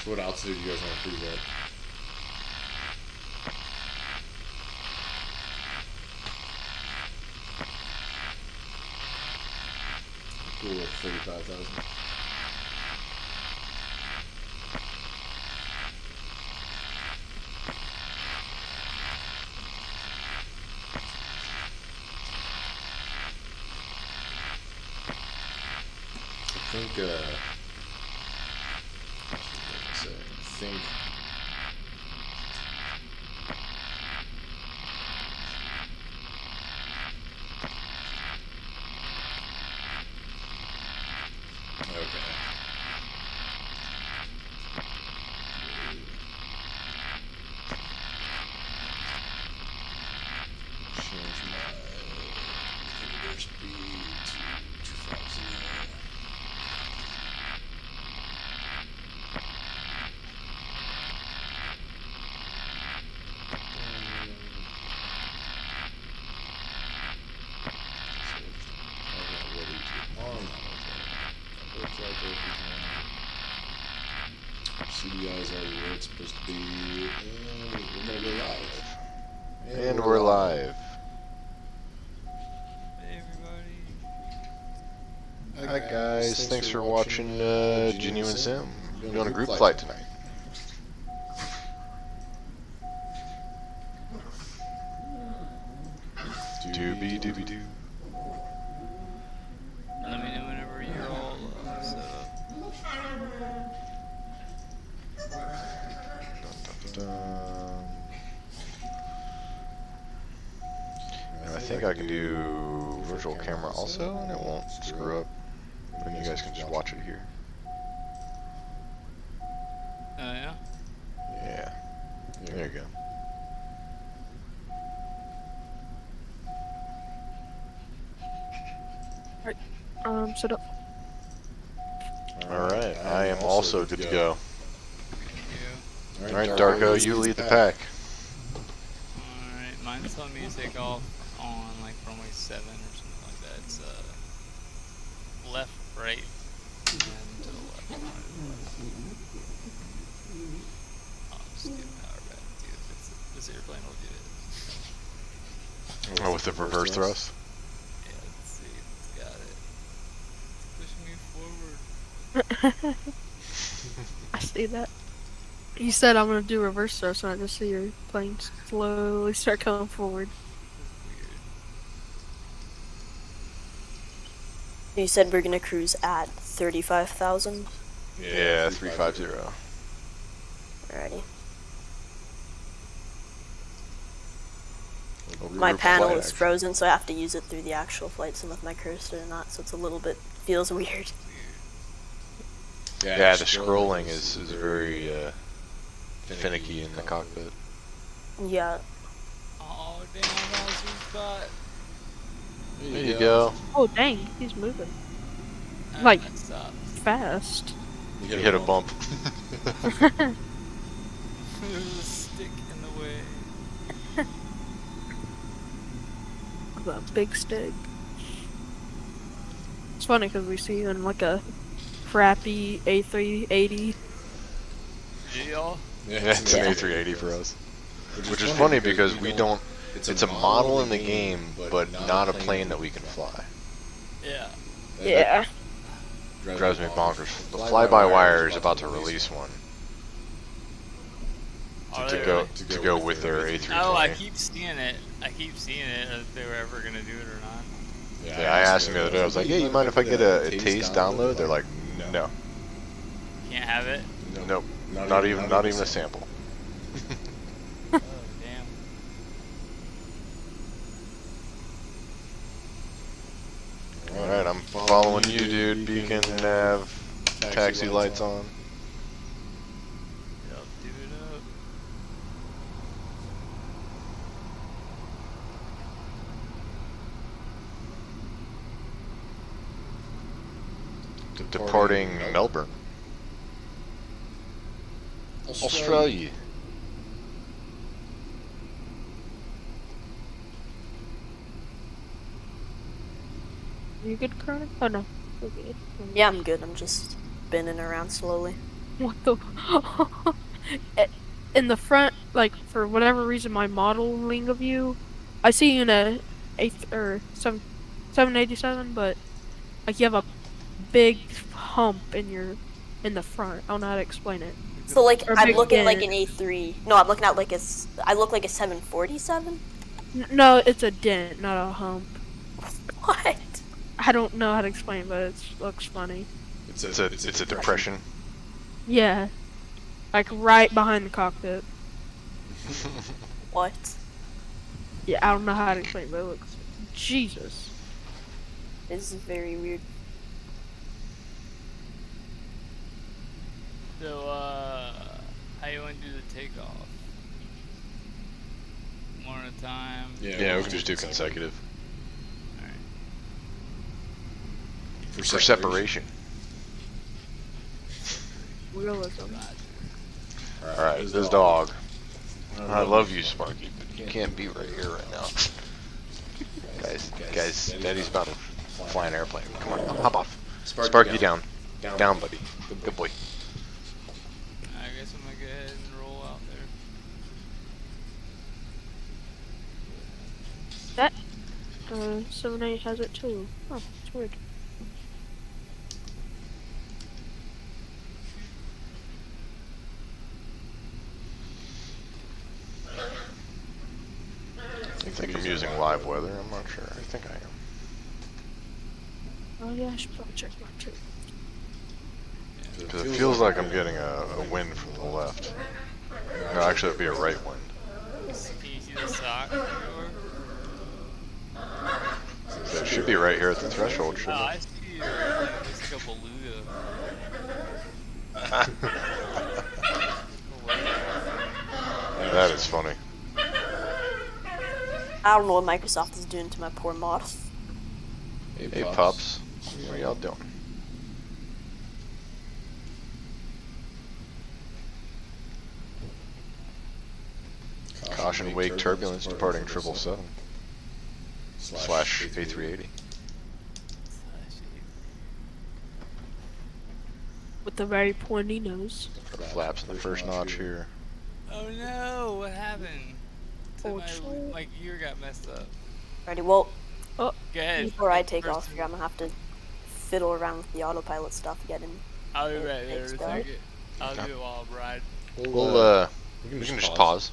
So what altitude do you guys want to cruise at? Cool with 35,000. I think okay. Change my air speed to 250. CDIs are where it's supposed to be, and we're gonna go live. And we're live. Hey everybody. Hi guys, thanks for watching Genuine Sim. We're doing a group flight tonight. Doobie doobie doo. Let me know whenever you're all set up. And I think I can do virtual camera also, and it won't screw up. And you guys can just watch it here. Oh yeah? Yeah. There you go. Set up. Alright, I am also good to go. You. Alright, Darko, you lead the pack. Alright, mine's telling me to take off on like runway 7 or something like that. It's left, right, and to the left. Right, I'll just get power back and see if this airplane will get it. Oh, with the reverse thrust? Yeah, let's see. It's got it. It's pushing me forward. I see that. You said I'm gonna do reverse thrust, and I just see your plane slowly start coming forward. Weird. You said we're gonna cruise at 35,000? Yeah, 350. Alrighty. Over My your panel flag. is frozen, so I have to use it through the actual flight sim with my cursor or not, so it's a little bit, feels weird. Yeah, the scrolling is very finicky in the cockpit. Yeah. Oh damn, that was sweet spot. There you go. Oh dang, he's moving I Like- messed up. fast. You hit a bump. There's a stick in the way. The big stick. It's funny because we see you in like a crappy A380. Yeah. Yeah, it's an A380 for us. Which is funny because we don't. It's a model in the game, but not a plane that we can fly. Yeah. Yeah. Drives me bonkers. The fly-by-wire is about to release one Are to they go really? to go with their A320. Oh, I keep seeing it. I keep seeing it if they were ever gonna do it or not. Yeah, I asked them the other day. I was like, "Hey, you mind if I get a taste download?" They're like, "No, Can't have it. nope, not even a sample." Oh damn. All right, I'm following you, dude. Beacon, nav, taxi lights on. Yep, do it up. Departing Melbourne, Australia. You good, Corona? Oh no. We're good. Yeah, I'm good. I'm just spinning around slowly. What the? In the front, like for whatever reason, my modeling of you, I see you in a eighth or 787, but like you have a big hump in the front. I don't know how to explain it. So like Or a I'm big looking like dent. an A3. No, I'm looking at like I look like a 747. No, it's a dent, not a hump. What? I don't know how to explain, but it looks funny. It's a depression. Yeah, like right behind the cockpit. What? Yeah, I don't know how to explain, but it looks. Jesus. This is very weird. So, how you want to do the takeoff? One at a time? Yeah, we can just do consecutive. Alright. For separation. Realism. Alright, this dog. I love you, Sparky, but you can't be right here right now. Guys, Daddy's about to fly an airplane. Come on, hop off. Sparky down. Down, buddy. Good boy. I guess I'm gonna go ahead and roll out there. That 7-8 has it too. Oh, it's weird. I think I'm using live weather. I'm not sure. I think I am. Oh yeah, I should probably check my trip. Because it feels like I'm getting a wind from the left. No, actually, it'd be a right wind. Can you see the sock? So it should be right here at the threshold, Oh, shouldn't I it? see you. It's like a beluga. That is funny. I don't know what Microsoft is doing to my poor model. Hey, pups. What are y'all doing? Caution, wake, turbulence, departing 777 / A380. With the very pointy nose. Flaps in the first notch here. Oh no, what happened? So Oh, shit. my gear got messed up. Alrighty, well, Go ahead. before I take First off here, I'm gonna have to fiddle around with the autopilot stuff again. I'll be right there in a Thanks, second. I'll do it while I'm riding. We can just pause.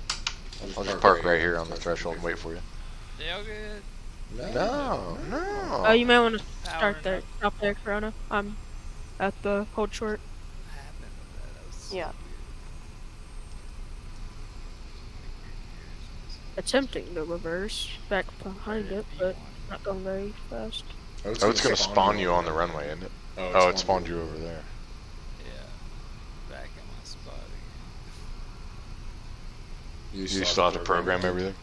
I'll just park right here on the threshold and wait for you. They all good. No. Oh, you might want to Power start there. enough. Stop there, Corona. I'm at the hold short. What happened with that? That was so Yeah. weird. Attempting to reverse back behind it, but not going very fast. Oh, it's gonna spawn you on the runway, isn't it? Oh, it spawned you over there. Yeah. Back in my spot again. You still have to program everything?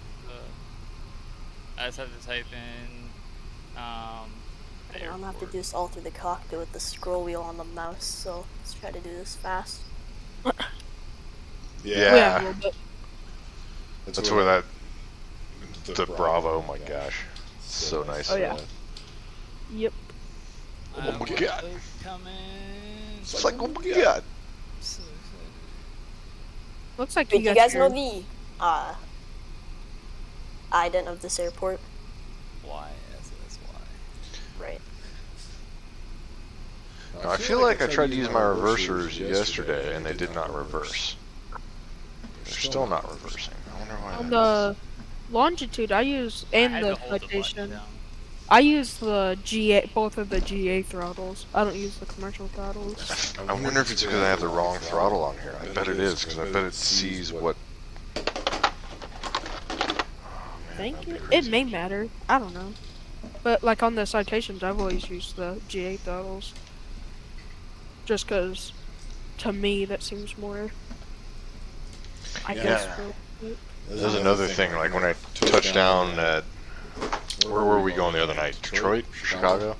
I just have to type in the I'm gonna have to airport. do this all through the cockpit with the scroll wheel on the mouse, so let's try to do this fast. Yeah, a little bit. That's where that the Bravo. Oh my gosh, so nice. Oh, yeah. that. Yep. Oh my I've got God. those coming. It's like, oh my God. So excited. Looks like Wait, you do you got guys your... know the ident of this airport? Why? That's why. Right. Now, I feel like I tried to use my reversers yesterday and they did not reverse. They're still not reversing. I wonder why. On that the longitude, I use, I and had the to hold the button citation, down. I use the GA, both of the GA throttles. I don't use the commercial throttles. is. I wonder if it's because I have the wrong throttle on here. I bet it is, because I bet it sees what. I think it may matter. I don't know. But like on the citations, I've always used the GA throttles. Just because, to me, that seems more. I guess. real- There's another thing, like when I touched down at. Where were we going the other night? Detroit? Chicago?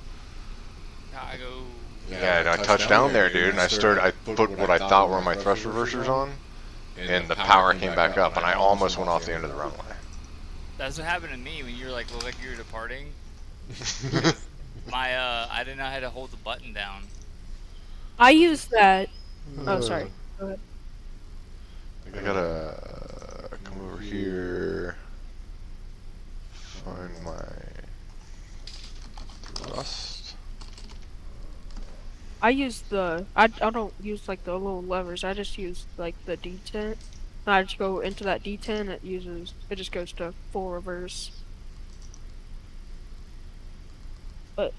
Chicago. Yeah, and I touched down there, dude, and I put what I thought were my thrust reversers on, and the power came back up, and I almost went off the end of the runway. That's what happened to me when you were like, looked like you were departing. I didn't know how to hold the button down. I use that Oh, sorry. Go ahead. I gotta come over here. Find my thrust. I use I don't use like the little levers. I just use like the D10. And I just go into that D10. It just goes to full reverse. But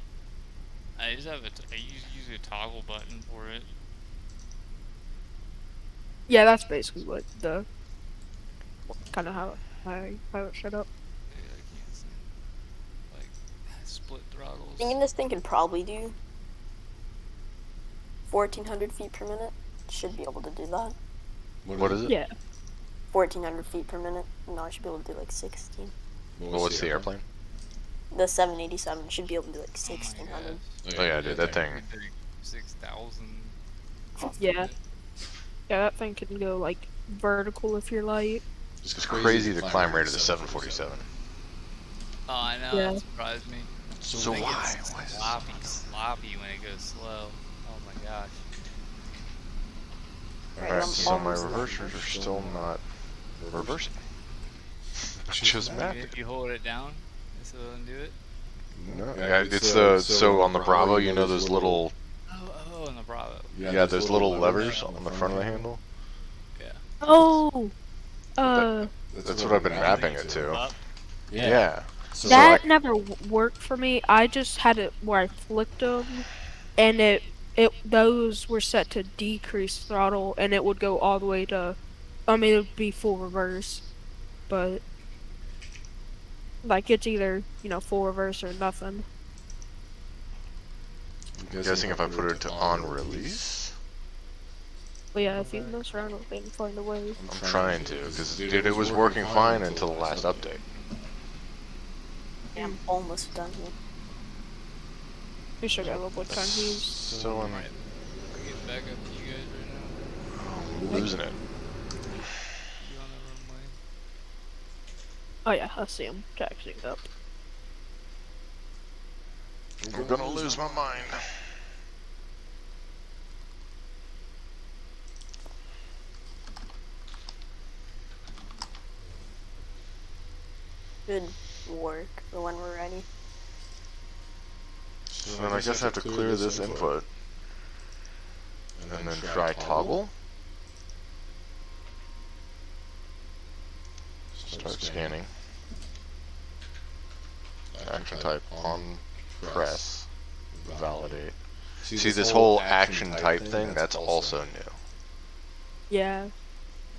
I just have I use a toggle button for it. yeah, that's basically what the kind of how it's set up. Maybe I can't see. Like split throttles. Thinking this thing can probably do 1,400 feet per minute. Should be able to do that. What is it? Yeah. 1,400 feet per minute. No, I should be able to do like 16. Well, what's the airplane? The 787 should be able to do like Oh my 1,600. gosh. Oh yeah, dude, that thing. 6,000. Yeah. Yeah, that thing can go like vertical if you're light. It's crazy the climb rate of the 747. Oh, I know. Yeah. That surprised me. So It why? gets Why is it so sloppy when it goes slow. Oh my gosh. Alright, so my reversers are still not reversing. I just mapped it. If you hold it down, so it doesn't do it. No, yeah, it's the so on the Bravo, you know those little Oh, in the Bravo. yeah, those little levers on the front of the handle. Yeah. Oh. That's what I've been mapping it to. Up. Yeah. So That never worked for me. I just had it where I flicked them, and those were set to decrease throttle, and it would go all the way to, I mean, it would be full reverse, but like it's either full reverse or nothing. I'm guessing if I put it to on release. But yeah, if you mess around with it and find a way. I'm trying to, because dude, it was working fine until the last update. Yeah, I'm almost done here. We should have a little time he's Still in. I'll get back up to you guys right now. Oh, I'm losing it. You on the runway? Oh yeah, I see him taxiing up. I'm gonna lose my mind. Good work for when we're ready. So then I guess I have to clear this input. And then try toggle. Start scanning. Action type on press. Validate. See this whole action type thing? That's also new. Yeah,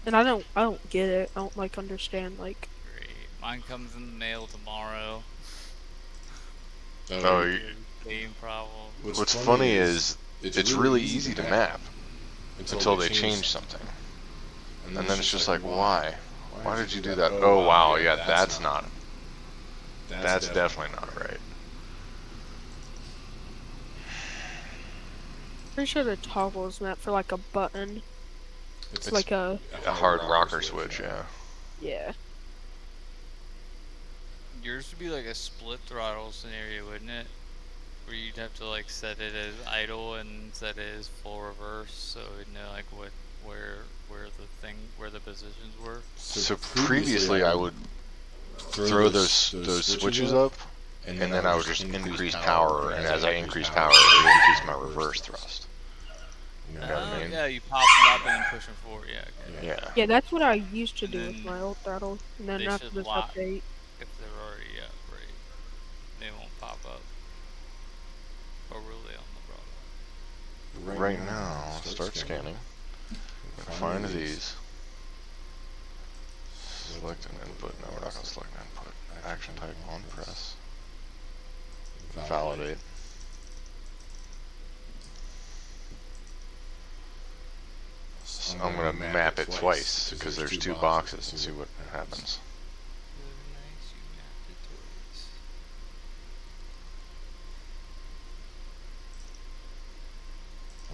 and I don't get it. I don't like understand like. Great. Mine comes in the mail tomorrow. Oh, Game problem. what's funny is it's really easy to map until they change something. And then it's just like, why? Why did you do that? Oh wow, yeah, that's definitely not right. Pretty sure the toggle is meant for like a button. It's like a hard rocker switch, yeah. yeah. Yours would be like a split throttle scenario, wouldn't it? Where you'd have to like set it as idle and set it as full reverse, so it'd know like where the positions were. So previously I would throw those switches up, and then I would just increase power, and as I increase power, it would increase my reverse thrust. You know what I mean? Yeah, you pop them up and then push them forward. Yeah. Okay. Yeah. Yeah, that's what I used to do And with then my old throttle, and then they after should this lock. update. If they're already up, right? They won't pop up. Or will they on the Bravo? Right now, start scanning. Find these. Select an input. No, we're not going to select an input. Action type on press. Validate. So I'm going to map it twice because there's two boxes and see what happens. Nice, you mapped it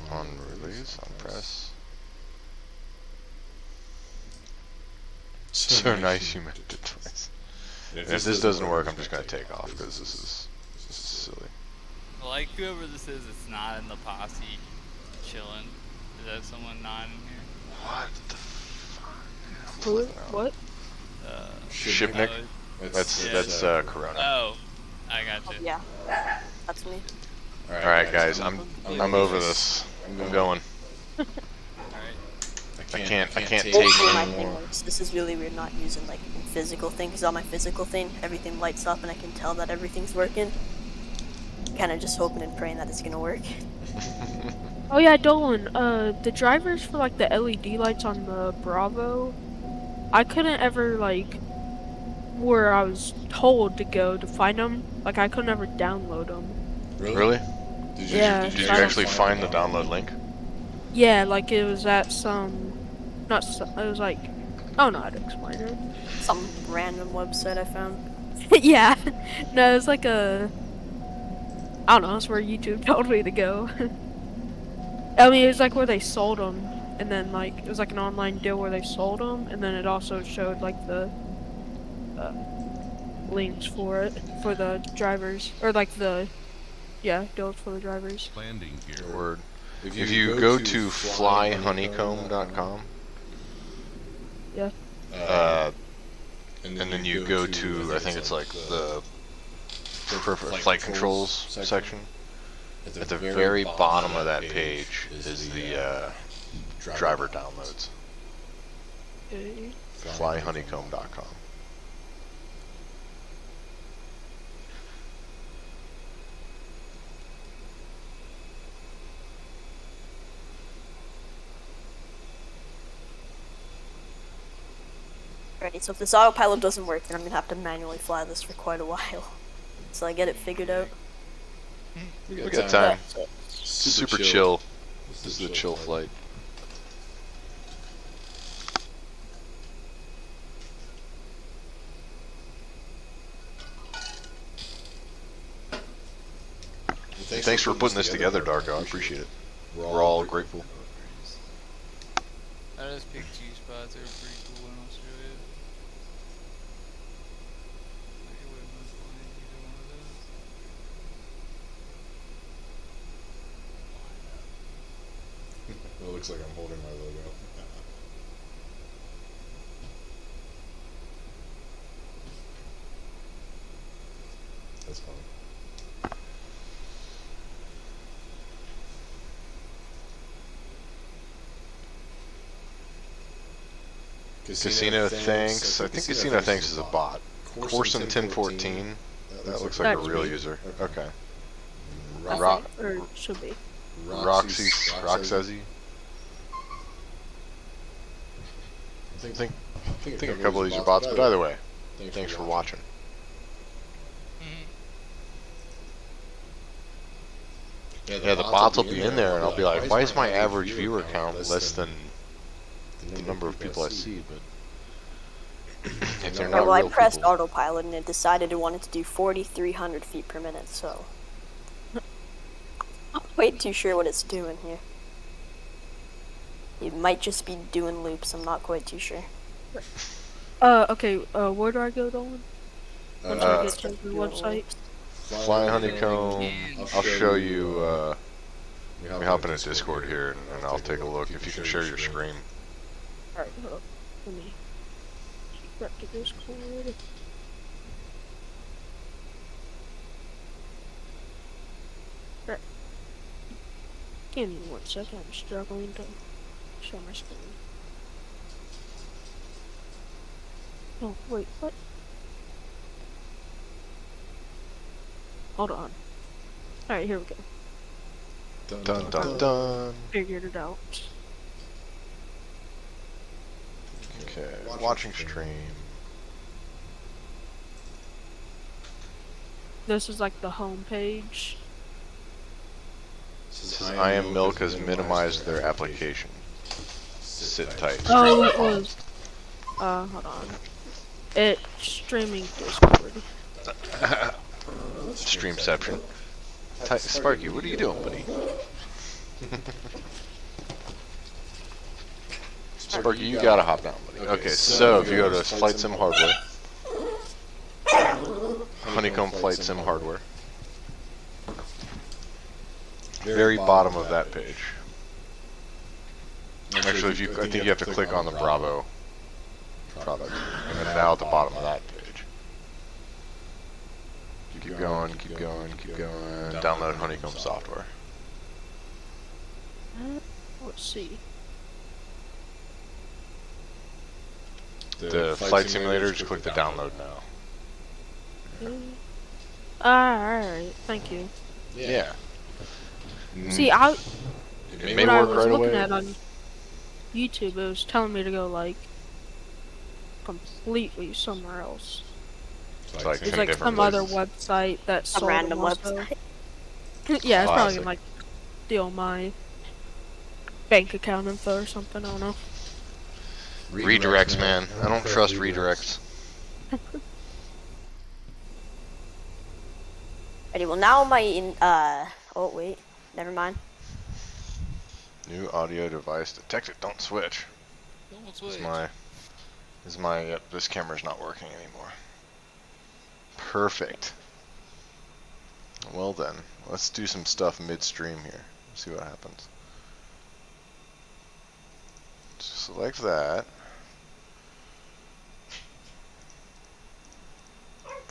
twice. On release, on press. So nice you mapped it twice. And if this doesn't work, I'm just going to take off because this is silly. Like whoever this is, it's not in the posse chilling. Is that someone not in here? What the fuck? Who? What? Shipnik? That's Corona. Oh, I got you. Yeah, that's me. Alright guys, I'm over this. I'm going. Alright. I can't take Hopefully my any thing more. works. This is really weird not using like a physical thing, because on my physical thing, everything lights up and I can tell that everything's working. Kind of just hoping and praying that it's gonna work. Oh yeah, Dolan. The drivers for like the LED lights on the Bravo, I couldn't ever like where I was told to go to find them. Like I couldn't ever download them. Really? Yeah, Did you so I don't- actually find the download link? Yeah, like it was at some, not some, it was like, I don't know how to explain it. Some random website I found. Yeah, no, it's like I don't know, it's where YouTube told me to go. I mean, it was like where they sold them, and then like, it was like an online deal where they sold them, and then it also showed like the links for it, for the drivers, or like the, yeah, deals for the drivers. Landing gear. Word. If you go to flyhoneycomb.com, Yeah. and then you go to, I think it's like the flight controls section, at the very bottom of that page is the driver downloads. Okay. Flyhoneycomb.com. Alrighty, so if this autopilot doesn't work, then I'm gonna have to manually fly this for quite a while. So I get it figured out. We got time. So, Super chill. This is the chill flight. Thanks for putting this together, Darko. I appreciate it. We're all grateful. I just picked two spots. They were pretty cool in Australia. I wouldn't mind flying either one of those. It looks like I'm holding my logo. That's funny. Casino Thanks. I think Casino Thanks is a bot. Corson 1014. That looks like a That's real me. user. Okay. I Rock, think, or should be. Roxy. I think a couple of these are bots, but either way, thanks for watching. Yeah, the bots will be in there, and I'll be like, why is my average viewer count less than the number of people I see? But if they're not well, I real pressed people, autopilot and it decided it wanted to do 4,300 feet per minute, so. I'm way too sure what it's doing here. It might just be doing loops, I'm not quite too sure. Okay, where do I go, Dolan? Once I get to the website? Fly Honeycomb. I'll show you. We hop in a Discord here, and I'll take a look if you can share your screen. Alright, hold up. Let me keep back to Discord. Alright. Give me 1 second, I'm struggling to show my screen. Oh, wait, what? Hold on. Alright, here we go. Dun dun dun. Figured it out. Okay, watching stream. This is like the home page. Says I Am Milk has minimized their application. Sit tight. Oh, it was. Hold on. It's streaming Discord. Streamception. Sparky, what are you doing, buddy? Sparky, you gotta hop down, buddy. Okay, so if you go to Flight Sim Hardware, Honeycomb Flight Sim Hardware, very bottom of that page, Actually, I think you have to click on the Bravo product, and then now at the bottom of that page. Keep going, keep going, keep going. Download Honeycomb software. Let's see. The flight simulator, just click the download now. Alright, thank you. Yeah. See, It may what I work was right looking away. at on YouTube, it was telling me to go like completely somewhere else. It's like It's 10 like different some other places. website that's Some sold random them also. website. Yeah, it's probably Classic. gonna like steal my bank account info or something. I don't know. Redirects, man. I don't trust redirects. Ready? Well, now oh wait, never mind. New audio device detected. Don't switch. Don't switch. Yep, this camera's not working anymore. Perfect. Well then, let's do some stuff midstream here. See what happens. Select that.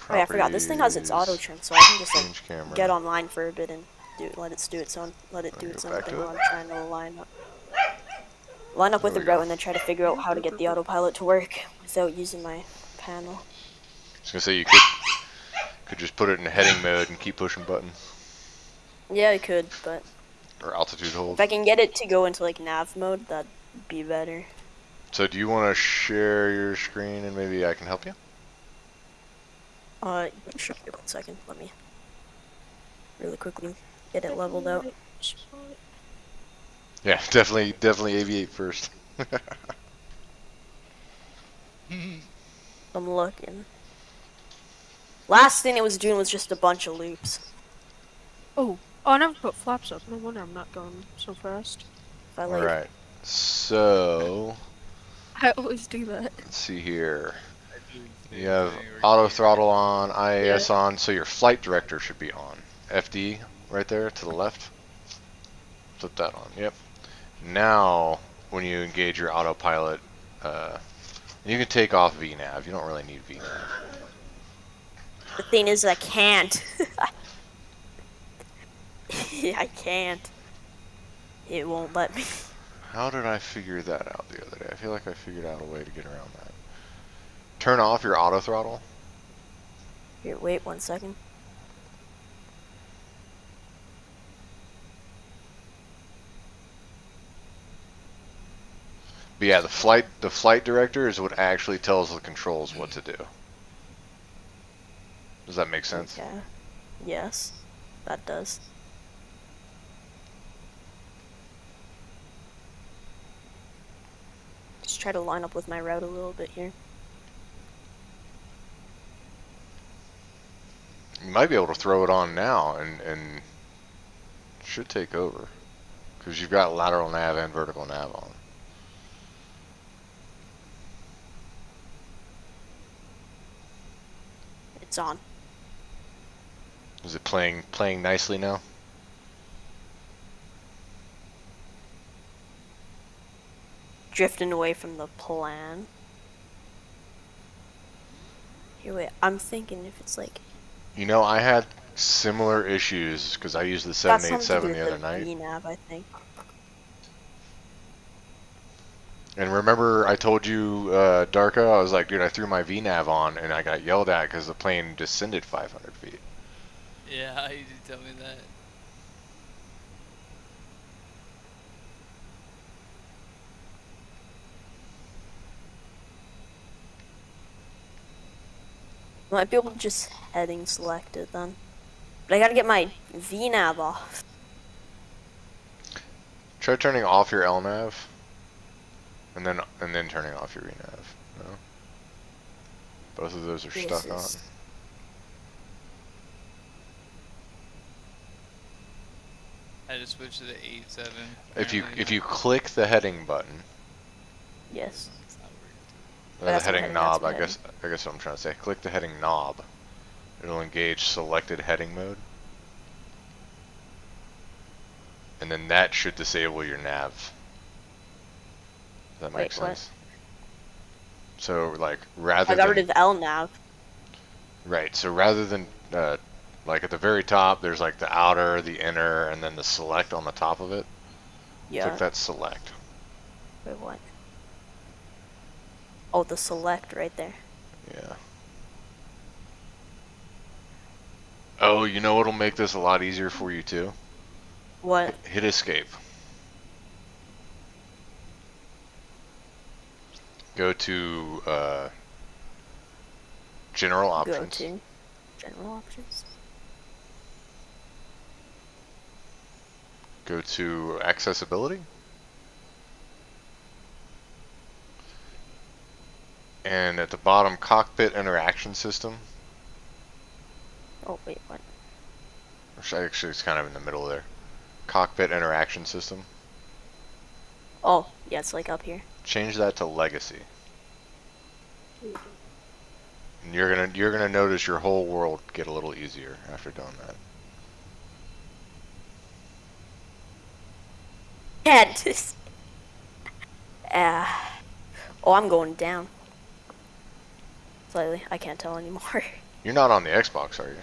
Oh yeah, I forgot. This thing has its auto trim, so I can just like Change camera. get online for a bit and let it do its own Go back thing to while it. I'm trying to line up with the There we go. route and then try to figure out how to get the autopilot to work without using my panel. I was gonna say you could just put it in heading mode and keep pushing buttons Yeah, I could, but or altitude hold. if I can get it to go into like nav mode, that'd be better. So do you want to share your screen and maybe I can help you? Sure. 1 second. Let me really quickly get it leveled out. Yeah, definitely aviate first. I'm looking. Last thing it was doing was just a bunch of loops. Oh, I never put flaps up. No wonder I'm not going so fast. If I All like, right. So I always do that. let's see here. I do the You same have thing, or auto you- throttle on, IAS on, so your flight director should be on. FD right there to the left. Flip that on. Yep. Now, when you engage your autopilot, you can take off VNav. You don't really need VNav. the thing is, I can't. I can't. It won't let me. How did I figure that out the other day? I feel like I figured out a way to get around that. Turn off your auto throttle. Here, wait 1 second. But yeah, the flight director is what actually tells the controls what to do. Does that make sense? Okay. Yes, that does. Just try to line up with my route a little bit here. You might be able to throw it on now and it should take over. Because you've got lateral nav and vertical nav on. It's on. Is it playing nicely now? Drifting away from the plan. Here, wait. I'm thinking if it's like. You know, I had similar issues because I used the Got something to do 787 the with other night. VNav, I think. And remember I told you, Darko, I was like, dude, I threw my VNav on and I got yelled at because the plane descended 500 feet. Yeah, you did tell me that. Might be able to just heading select it then. But I gotta get my VNav off. Try turning off your LNAV and then turning off your VNav. No? Both of those are This stuck on. is- I just switched to the 8.7. If you apparently. click the heading button, Yes. It's not working. the That's my heading heading, knob, that's my I guess what I'm trying to say. Click the heading knob. It'll engage selected heading mode. And then that should disable your nav. That Wait, makes what? sense. So like rather I got rid than of L nav. right, so rather than like at the very top, there's like the outer, the inner, and then the select on the top of it. Click Yeah. that select. Wait, what? Oh, the select right there. Yeah. Oh, you know what'll make this a lot easier for you too? What? Hit escape. Go to general Go options. to general options. Go to accessibility. And at the bottom, cockpit interaction system. Oh, wait, what? Actually, it's kind of in the middle there. Cockpit interaction system. Oh, yeah, it's like up here. Change that to legacy. And you're gonna notice your whole world get a little easier after doing that. Yeah, just. Oh, I'm going down. Slightly. I can't tell anymore. You're not on the Xbox, are you?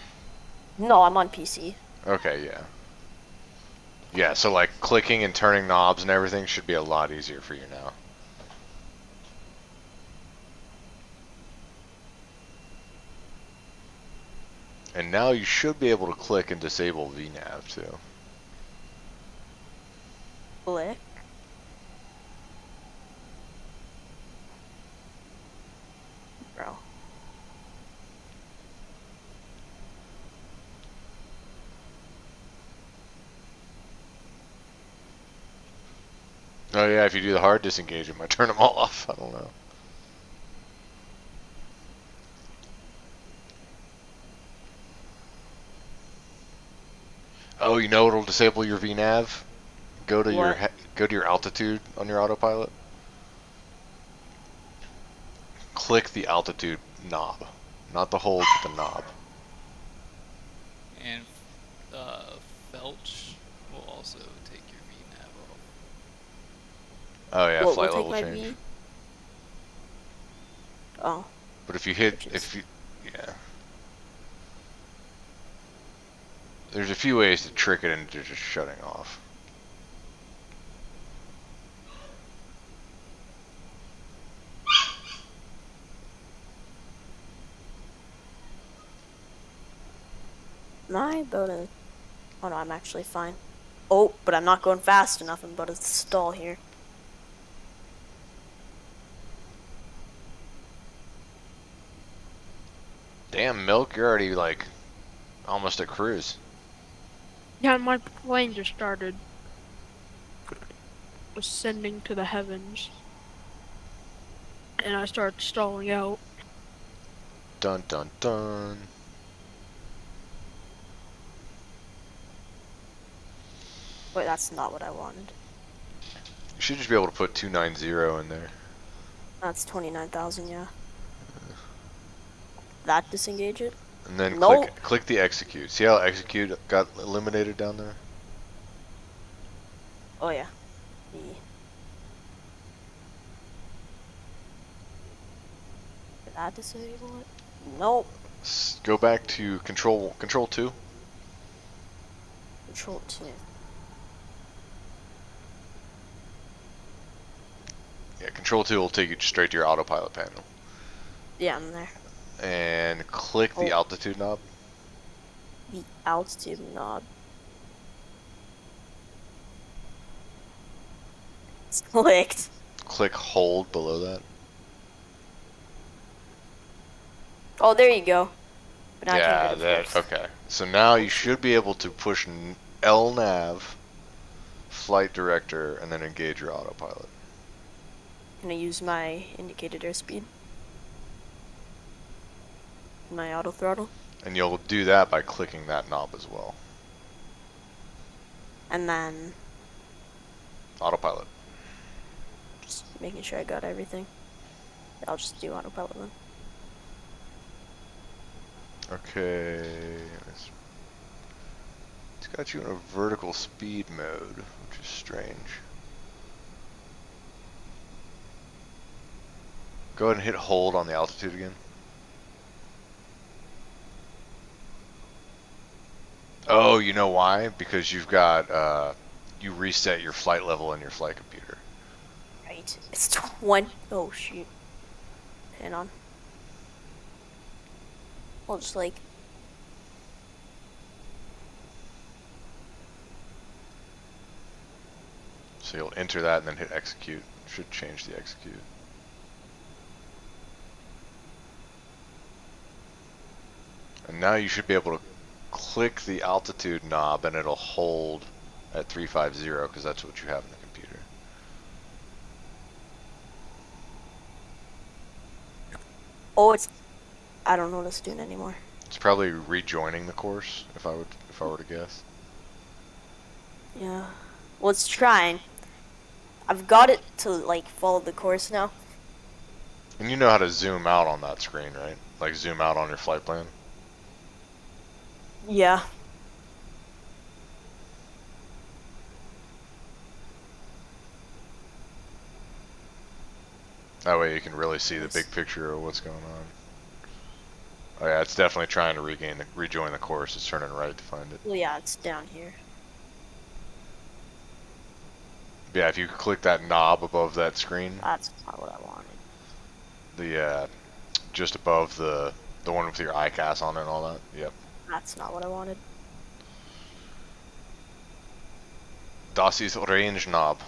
No, I'm on PC. Okay, yeah. Yeah, so like clicking and turning knobs and everything should be a lot easier for you now. And now you should be able to click and disable VNav too. Click. Bro. Oh yeah, if you do the hard disengage, it might turn them all off. I don't know. Oh, you know what'll disable your VNav? Go to your altitude on your autopilot. Click the altitude knob, not the hold, but the knob. And Felch will also take your VNav off. Oh yeah, What flight will take level my change. V? Oh. But if you hit, Switches. yeah. There's a few ways to trick it into just shutting off. My boat is. Oh no, I'm actually fine. Oh, but I'm not going fast enough. I'm about to stall here. Damn, Milk, you're already like almost at cruise. Yeah, my plane just started ascending to the heavens. And I started stalling out. Dun dun dun. Wait, that's not what I wanted. You should just be able to put 290 in there. That's 29,000, yeah. That disengage it? And then Nope. click the execute. See how execute got eliminated down there? Oh yeah. Did that disable it? Nope. Go back to control 2. Control 2. Yeah, control 2 will take you straight to your autopilot panel. Yeah, I'm there. And click the altitude knob. The altitude knob. It's clicked. Click hold below that. Oh, there you go. But now I Yeah, can't get it first. okay. So now you should be able to push L nav, flight director, and then engage your autopilot. Can I use my indicated airspeed? My auto throttle? And you'll do that by clicking that knob as well. And then Autopilot. just making sure I got everything. I'll just do autopilot then. Okay. It's got you in a vertical speed mode, which is strange. Go ahead and hit hold on the altitude again. Oh, you know why? Because you've got, you reset your flight level in your flight computer. Right. It's 20. Oh, shoot. Hang on. I'll just like. So you'll enter that and then hit execute. Should change the execute. And now you should be able to click the altitude knob and it'll hold at 350 because that's what you have in the computer. Oh, it's. I don't know what it's doing anymore. It's probably rejoining the course if I were to guess. Yeah. Well, it's trying. I've got it to like follow the course now. And you know how to zoom out on that screen, right? Like zoom out on your flight plan. Yeah. That way you can really see the big picture of what's going on. Oh yeah, it's definitely trying to rejoin the course. It's turning right to find it. Well, yeah, it's down here. Yeah, if you click that knob above that screen, That's not what I wanted. the just above the one with your ICAS on it and all that. Yep. That's not what I wanted. Das ist range knob.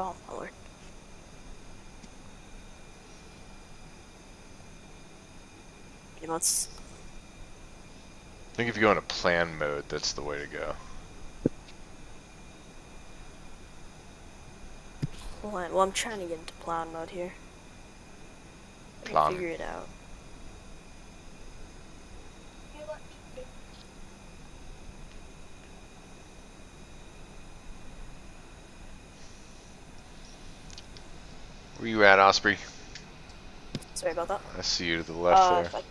Oh, my lord. Okay, let's. I think if you go into plan mode, that's the way to go. Hold on. Well, I'm trying to get into plan mode here. I can Plan. figure it out. Where you at, Osprey? Sorry about that. I see you to the left If I there. can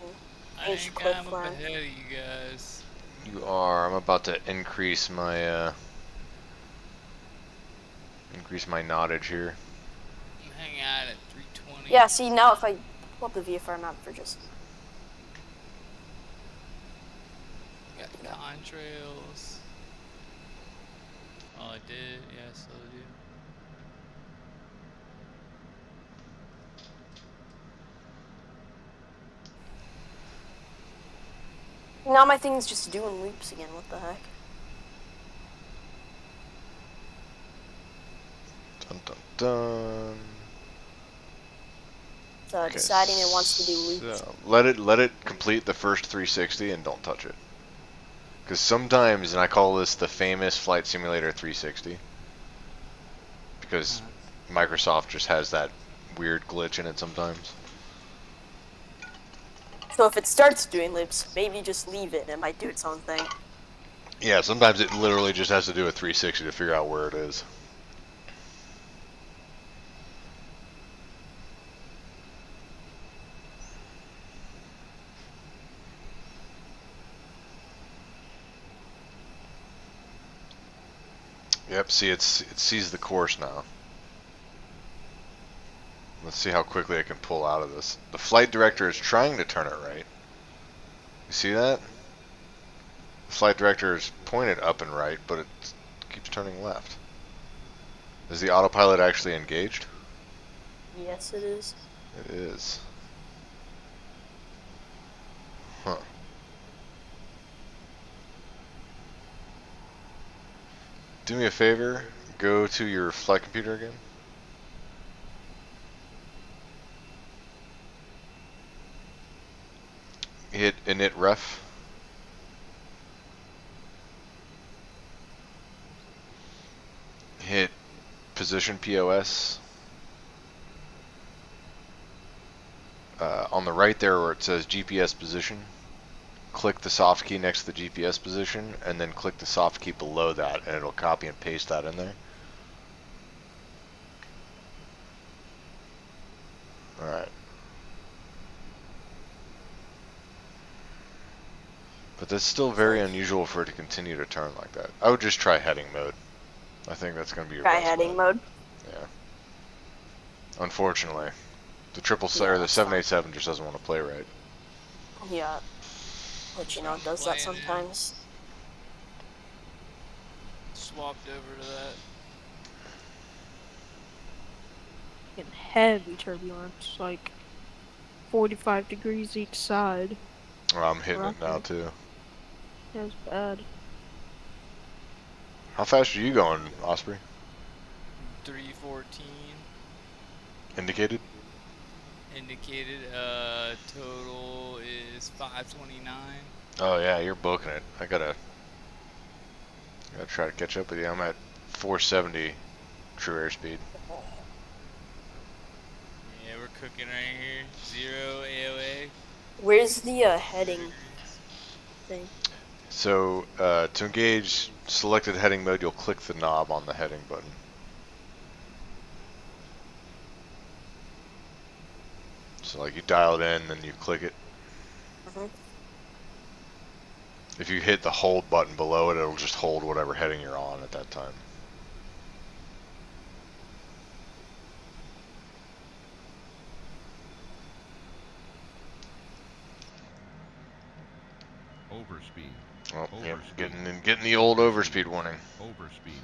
I change think clip I'm up plan. ahead of you guys. You are. I'm about to increase my nottage here. I'm hanging out at 320. Yeah, see, now if I pull up the VFR map for just. Got the contrails. Oh, I did. Yeah, I still do. Now my thing's just doing loops again. What the heck? Dun dun dun. It's Okay, deciding it wants to do loops. So let it complete the first 360 and don't touch it. Because sometimes, and I call this the famous Flight Simulator 360, because Microsoft just has that weird glitch in it sometimes. So if it starts doing loops, maybe just leave it. It might do its own thing. Yeah, sometimes it literally just has to do a 360 to figure out where it is. Yep, see, it sees the course now. Let's see how quickly it can pull out of this. The flight director is trying to turn it right. You see that? The flight director is pointed up and right, but it keeps turning left. Is the autopilot actually engaged? Yes, it is. It is. Huh. Do me a favor, go to your flight computer again. Hit init ref. Hit position POS. On the right there where it says GPS position, click the soft key next to the GPS position, and then click the soft key below that, and it'll copy and paste that in there. Alright. But that's still very unusual for it to continue to turn like that. I would just try heading mode. I think that's going to be your Try best heading bet. mode. Yeah. Unfortunately, the Yeah, or the that's fine. 787 just doesn't want to play right. Yeah. But you know, it does that sometimes. Swapped over to that. Getting heavy turbulence, like 45 degrees each side. Well, I'm hitting Where it I now think too. that's bad. How fast are you going, Osprey? 314 Indicated? indicated. Total is 529. Oh yeah, you're booking it. I gotta try to catch up with you. I'm at 470 true airspeed. Yeah, we're cooking right here. 0 AOA. Where's the heading thing? So to engage selected heading mode, you'll click the knob on the heading button. So like you dial it in, then you click it. Mhm. If you hit the hold button below it, it'll just hold whatever heading you're on at that time. Overspeed. Oh, yep, Overspeed. getting the old overspeed warning. Overspeed.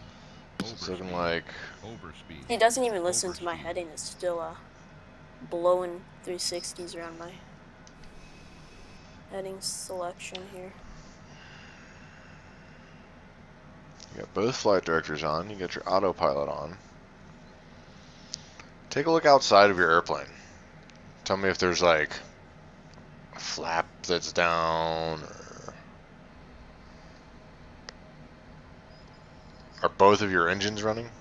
It's looking Overspeed. like Overspeed. He doesn't even listen to my Overspeed. heading. It's still blowing 360s around my heading selection here. you got both flight directors on. You got your autopilot on. Take a look outside of your airplane. Tell me if there's like a flap that's down, or are both of your engines running?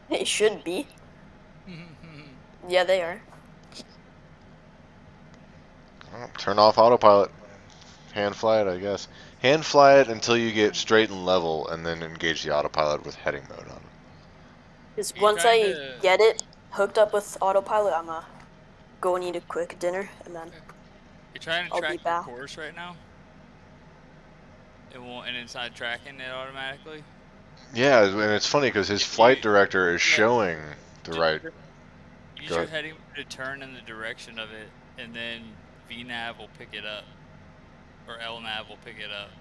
It should be. Yeah, they are. Well, turn off autopilot. Hand fly it, I guess. Hand fly it until you get straight and level, and then engage the autopilot with heading mode on. Because You're once trying I to. get it hooked up with autopilot, I'm go and eat a quick dinner, and then You're trying to I'll be track your back. course right now. It won't, and it's not tracking it automatically. Yeah, and it's funny because his If flight you director is showing the just right. use Go your ahead. heading to turn in the direction of it, and then VNav will pick it up, or LNav will pick it up.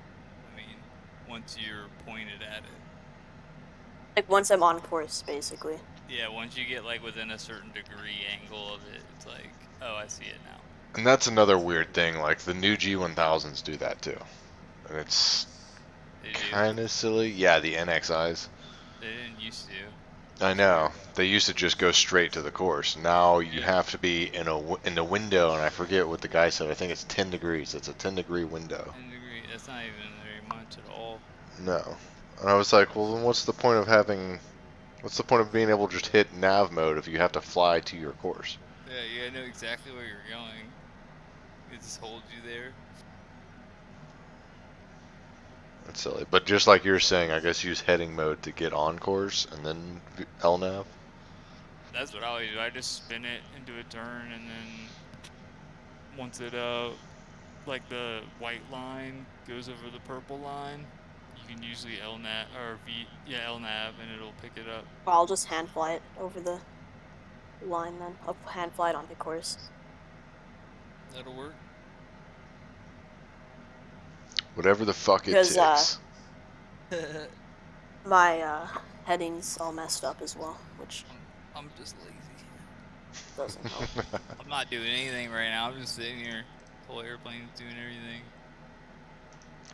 I mean, once you're pointed at it. Like once I'm on course, basically. Yeah, once you get like within a certain degree angle of it, it's like, oh, I see it now. And that's another weird thing. Like the new G1000s do that too, and it's They do. kind of silly. Yeah, the NXIs. They didn't used to. I It's weird. know. They used to just go straight to the course. Now you Yeah. have to be in the window, and I forget what the guy said. I think it's 10 degrees. It's a 10-degree window. 10 degree. That's not even very much at all. No. And I was like, well, then what's the point of having? What's the point of being able to just hit nav mode if you have to fly to your course? Yeah, you gotta know exactly where you're going. It just holds you there. That's silly. But just like you're saying, I guess use heading mode to get on course and then LNAV. That's what I always do. I just spin it into a turn, and then once it like the white line goes over the purple line, you can usually LNAV or LNAV, and it'll pick it up. Well, I'll just hand fly it over the line then. I'll hand fly it onto course. That'll work. Whatever the fuck it Because takes. my heading's all messed up as well, which I'm just lazy. doesn't help. I'm not doing anything right now. I'm just sitting here. The whole airplane's doing everything.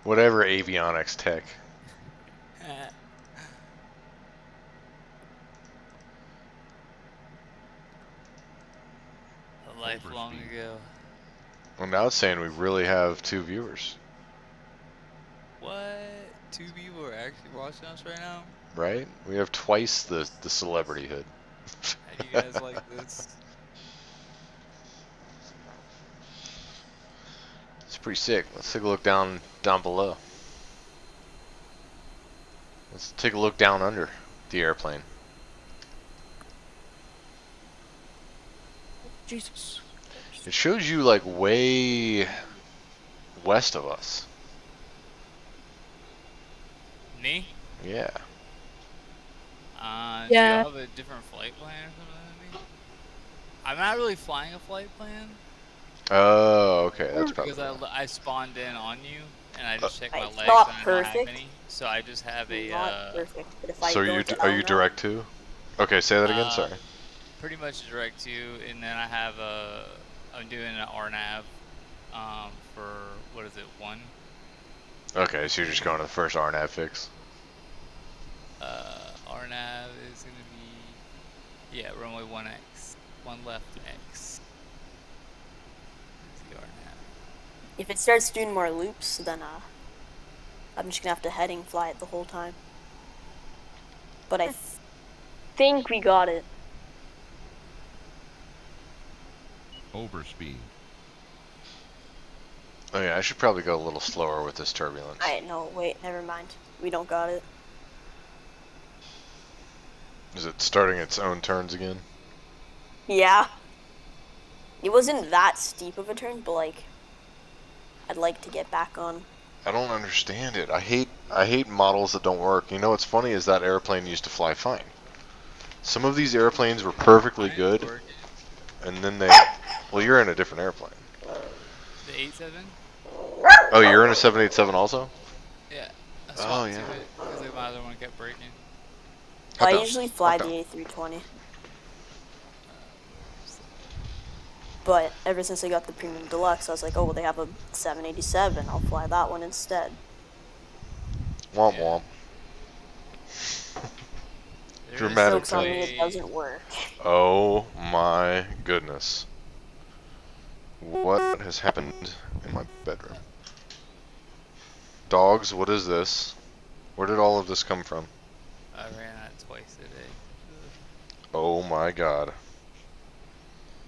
Whatever avionics tech. A life long Overspeed. ago. Well, now it's saying we really have 2 viewers, What? 2 people are actually watching us right now? right? We have twice the celebrity hood. How do you guys like this? It's pretty sick. Let's take a look down below. Let's take a look down under the airplane. Jesus. It shows you like way west of us. Me? Yeah. Do you Yeah. have a different flight plan or something than me? I'm not really flying a flight plan Oh, okay. That's probably because why. I spawned in on you and I just checked my It's legs not and I don't have perfect. any. So I just have a Not perfect. But if I So go into are L you now, direct too? Okay, say that again. uh Sorry. pretty much direct to, and then I have I'm doing an RNAV for what is it, 1? Okay, so you're just going to the first RNAV fix. RNAV is gonna be, yeah, runway 1X, 1 left X. Is the RNAV. if it starts doing more loops, then I'm just gonna have to heading fly it the whole time. But I think we got it. Overspeed. Oh yeah, I should probably go a little slower with this turbulence. No, wait, never mind. We don't got it. Is it starting its own turns again? Yeah. It wasn't that steep of a turn, but like, I'd like to get back on. I don't understand it. I hate models that don't work. You know what's funny is that airplane used to fly fine. Some of these airplanes were perfectly Mine's good, working. and then they. Well, you're in a different airplane. The 87? Oh, you're in a 787 also? Yeah. I Oh swapped yeah. to it because my other one kept breaking. Hot I down. usually Hot fly down. the A320, So, but ever since I got the Premium Deluxe, I was like, oh, well, they have a 787. I'll fly that one instead. Womp yeah. womp. There is Dramatic Joke's on sound. me, it doesn't work. Oh my goodness. What has happened in my bedroom? Dogs, what is this? Where did all of this come from? I ran that twice today. Oh my god.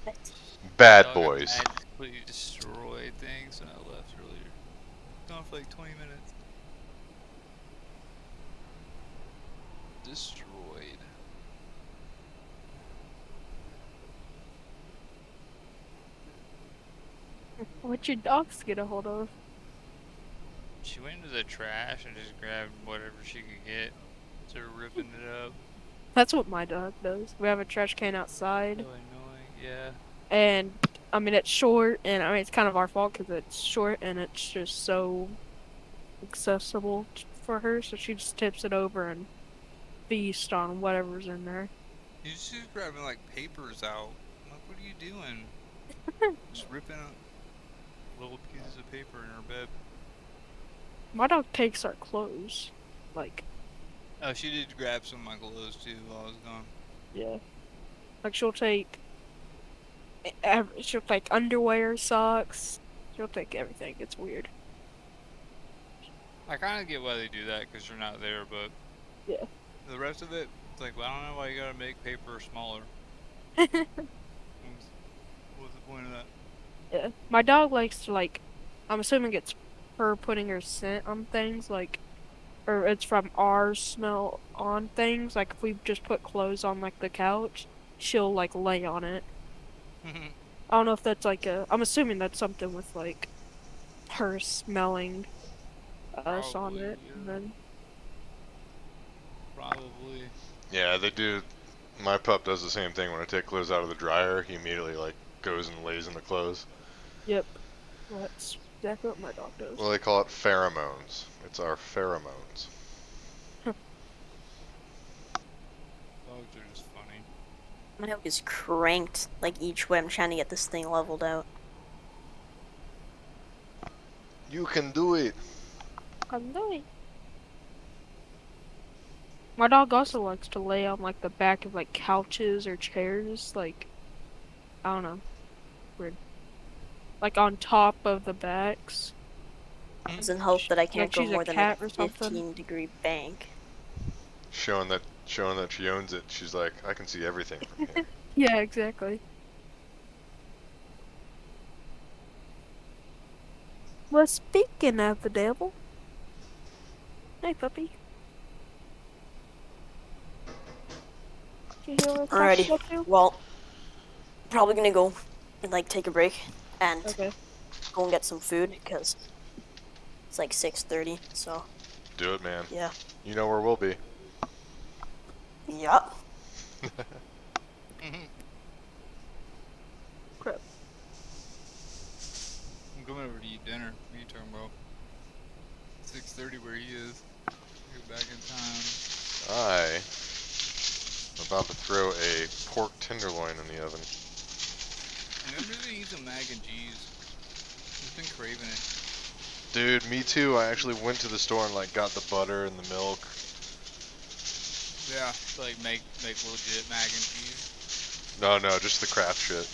But Bad Dog, boys. I completely destroyed things when I left earlier. Gone for like 20 minutes. Destroyed. What'd your dogs get a hold of? She went into the trash and just grabbed whatever she could get. Started ripping it up. That's what my dog does. We have a trash can outside, So annoying. Yeah. and I mean it's short, and I mean it's kind of our fault because it's short and it's just so accessible for her. So she just tips it over and feast on whatever's in there. She's just grabbing like papers out. I'm like, what are you doing? Just ripping up little pieces of paper in her bed. My dog takes our clothes, like Oh, she did grab some of my clothes too while I was gone. yeah, like she'll take underwear, socks. She'll take everything. It's weird. I kind of get why they do that because you're not there, but Yeah. the rest of it, it's like, well, I don't know why you gotta make paper smaller. What's the point of that? Yeah. My dog likes to I'm assuming it's her putting her scent on things or it's from our smell on things. Like if we just put clothes on like the couch, she'll like lay on it. I don't know if that's I'm assuming that's something with like her smelling us on Probably, it, yeah. and then Probably. Yeah, they do. My pup does the same thing. When I take clothes out of the dryer, he immediately like goes and lays in the clothes. yep, well, that's exactly what my dog does. Well, they call it pheromones. It's our pheromones. Dogs are just funny. my dog is cranked like each way I'm trying to get this thing leveled out. You can do it. I'm doing. My dog also likes to lay on like the back of like couches or chairs, like I don't know, weird. Like on top of the backs. Doesn't help that I can't Like go she's a more than like cat a or something. 15-degree bank. Showing that she owns it. She's like, I can see everything from here. Yeah, exactly. Well, speaking of the devil, hey puppy. Did you hear what Alrighty, up to? well, probably gonna go and like take a break and Okay. go and get some food because it's like 6:30. So Do it, man. yeah. You know where we'll be. Yup. Crap. I'm coming over to eat dinner. What are you talking about? 6:30 where he is. Go back in time. I am about to throw a pork tenderloin in the oven. I'm gonna eat some mac and cheese. I've been craving it. Dude, me too. I actually went to the store and like got the butter and the milk. Yeah. Like make legit mac and cheese. No, just the craft shit.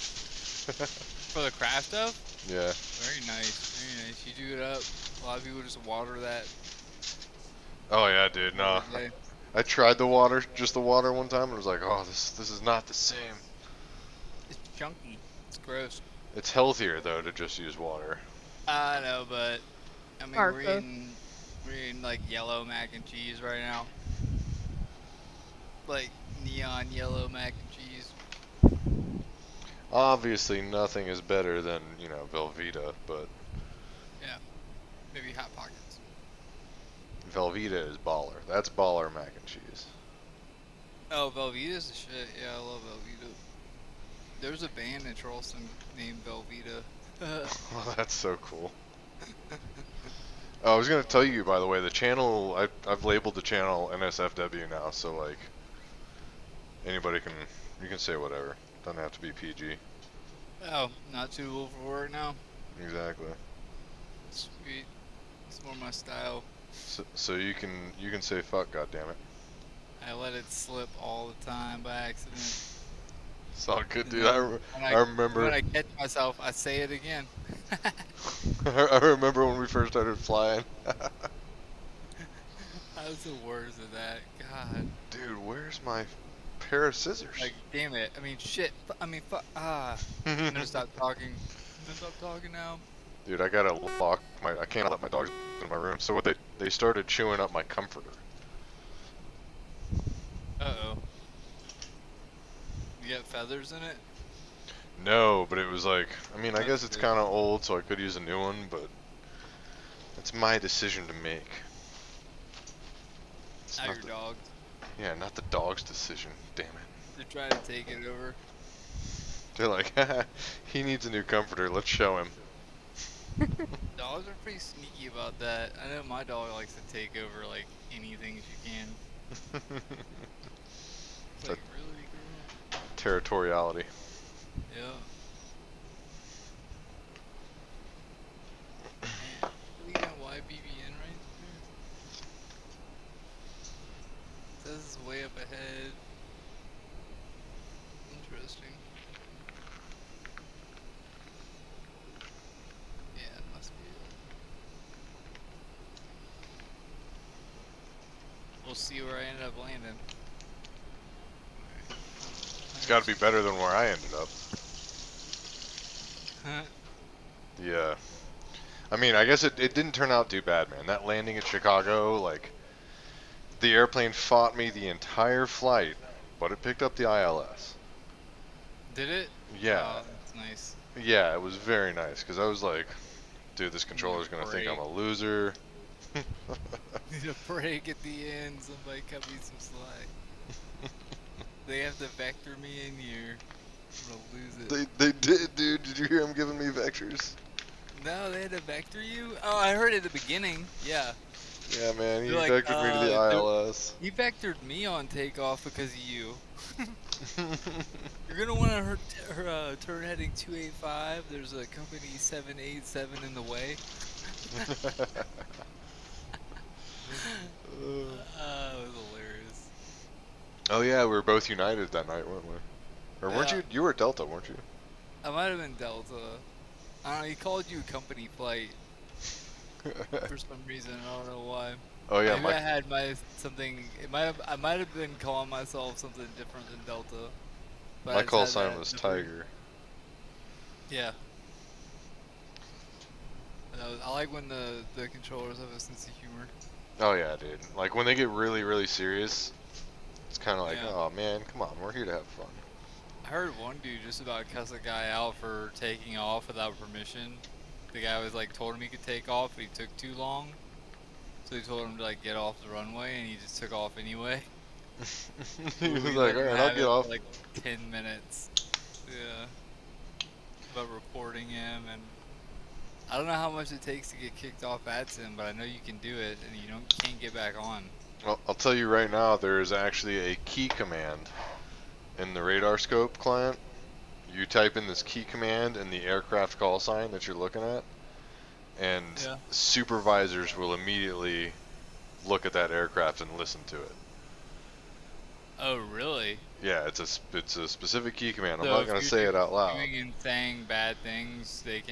For the craft stuff? Yeah. Very nice. Very nice. You do it up. A lot of people just water that. Oh yeah, dude. No. every day. I tried the water, just the water one time, and was like, oh, this is not the same. It's chunky. It's gross. It's healthier though to just use water. I know, but I mean we're Arca. eating like yellow mac and cheese right now. Like neon yellow mac and cheese. Obviously, nothing is better than Velveeta, but Yeah. Maybe Hot Pockets. Velveeta is baller. That's baller mac and cheese. Oh, Velveeta's the shit. Yeah, I love Velveeta. There's a band in Charleston named Velveeta. Oh, that's so cool. Oh, I was gonna tell you, by the way, the channel I've labeled the channel NSFW now, so like anybody you can say whatever. Doesn't have to be PG. Oh, not too old for work now. Exactly. Sweet. It's more my style. So you can say fuck, goddammit. I let it slip all the time by accident. It's all good, And dude. then I remember. when I catch myself, I say it again. I remember when we first started flying. I was the worst at that. God. Dude, where's my pair of scissors? Like, damn it. I mean, shit. I mean, fuck. I'm gonna stop talking. I'm gonna stop talking now. Dude, I gotta lock I can't let my dogs in my room. So what they started chewing up my comforter. Uh-oh. You got feathers in it? No, but it was like, I mean, I That's guess it's good. kind of old, so I could use a new one, but it's my decision to make. It's Not not your the, dog. yeah, not the dog's decision. Damn it. They're trying to take it over. They're like, haha, he needs a new comforter. Let's show him. Dogs are pretty sneaky about that. I know my dog likes to take over, like, anything she can. It's like, really, girl? Territoriality. Yeah. Man, we got YBBN right there. Says it's way up ahead. Interesting. Yeah, it must be it. We'll see where I ended up landing. It's got to be better than where I ended up. Huh? Yeah. I mean, I guess it didn't turn out too bad, man. That landing at Chicago, like, the airplane fought me the entire flight, but it picked up the ILS. Did it? Yeah. Oh, that's nice. Yeah, it was very nice, because I was like, dude, this controller's going to think I'm a loser. Need a break at the end. Somebody cut me some slack. They have to vector me in here. I'm gonna lose it. They did, dude. Did you hear him giving me vectors? No, they had to vector you? Oh, I heard at the beginning. Yeah. Yeah, man, he They're like, vectored me to the ILS. He vectored me on takeoff because of you. You're gonna want to turn heading 285. There's a company 787 in the way. It was hilarious. Oh yeah, we were both United that night, weren't we? Or weren't Yeah. you? You were Delta, weren't you? I might have been Delta. I don't know, he called you a company flight for some reason. I don't know why. Oh yeah, Maybe I had something. I might have been calling myself something different than Delta. But I my just call had sign that was number. Tiger. Yeah. I like when the controllers have a sense of humor. Oh yeah, dude. Like when they get really, really serious, it's kind of like, Yeah. oh man, come on, we're here to have fun. I heard one dude just about cuss a guy out for taking off without permission. The guy was like told him he could take off, but he took too long. So he told him to like get off the runway, and he just took off anyway. He was We like, let him alright, I'll have get it off. for like 10 minutes. Yeah. About reporting him, and I don't know how much it takes to get kicked off at sim, but I know you can do it, and you can't get back on. Well, I'll tell you right now, there is actually a key command in the radar scope client. You type in this key command in the aircraft call sign that you're looking at, and Yeah. supervisors will immediately look at that aircraft and listen to it. Oh, really? Yeah, it's a specific key command. I'm So not if gonna you're say it out loud. doing and saying bad things, you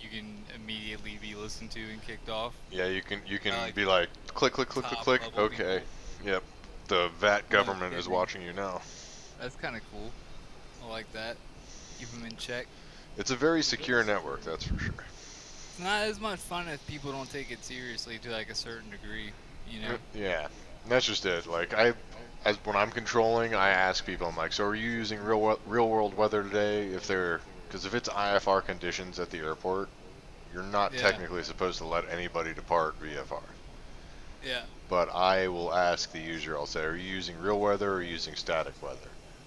can immediately be listened to and kicked off. Yeah, you can Like be like click click click click top click. level Okay, people. yep. The VAT No government is kidding. watching you now. That's kind of cool. I like that. Keep them in check. It's a very secure network, that's for sure. It's not as much fun if people don't take it seriously to like a certain degree, you know? Yeah, that's just it. Like when I'm controlling, I ask people, I'm like, so are you using real world weather today? Because if it's IFR conditions at the airport, you're not Yeah. technically supposed to let anybody depart VFR. Yeah. But I will ask the user, I'll say, are you using real weather or are you using static weather?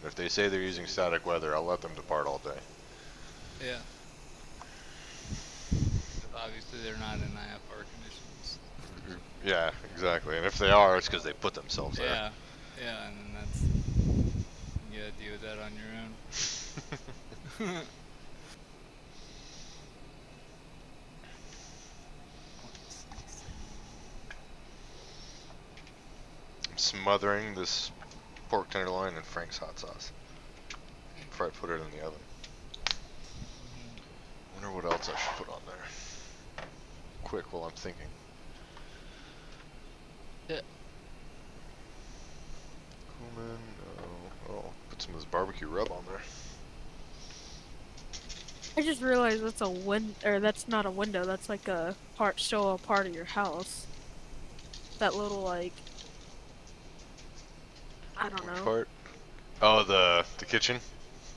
And if they say they're using static weather, I'll let them depart all day. Yeah. Obviously, they're not in IFR conditions. Yeah, exactly. And if they are, it's because they put themselves there. Yeah. Yeah, and then you gotta deal with that on your own. I'm smothering this pork tenderloin in Frank's hot sauce before I put it in the oven. Wonder what else I should put on there. Quick while I'm thinking. Yeah. Cumin, no. Oh, put some of this barbecue rub on there. I just realized that's a or that's not a window. That's like still a part of your house. That little like, I don't Which know. part? Oh, the kitchen?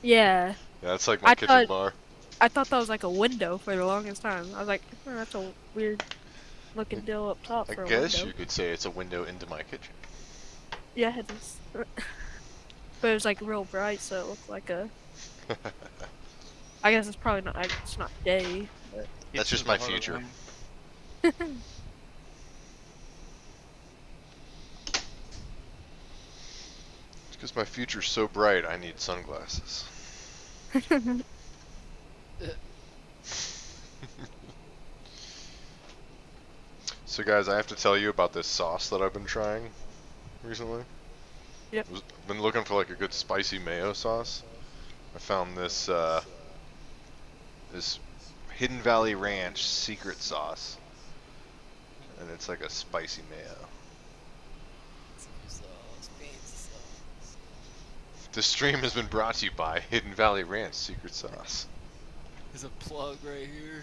Yeah. Yeah, that's like my kitchen bar. I thought that was like a window for the longest time. I was like, oh, that's a weird looking deal up top I for a guess window. you could say it's a window into my kitchen. Yeah, it is. But it was like real bright, so it looked like a. I guess it's probably not. It's not day. But... That's just my future. It's because my future's so bright, I need sunglasses. So guys, I have to tell you about this sauce that I've been trying recently. Yep. I've been looking for like a good spicy mayo sauce. I found this this Hidden Valley Ranch secret sauce, and it's like a spicy mayo. This stream has been brought to you by Hidden Valley Ranch secret sauce. There's a plug right here.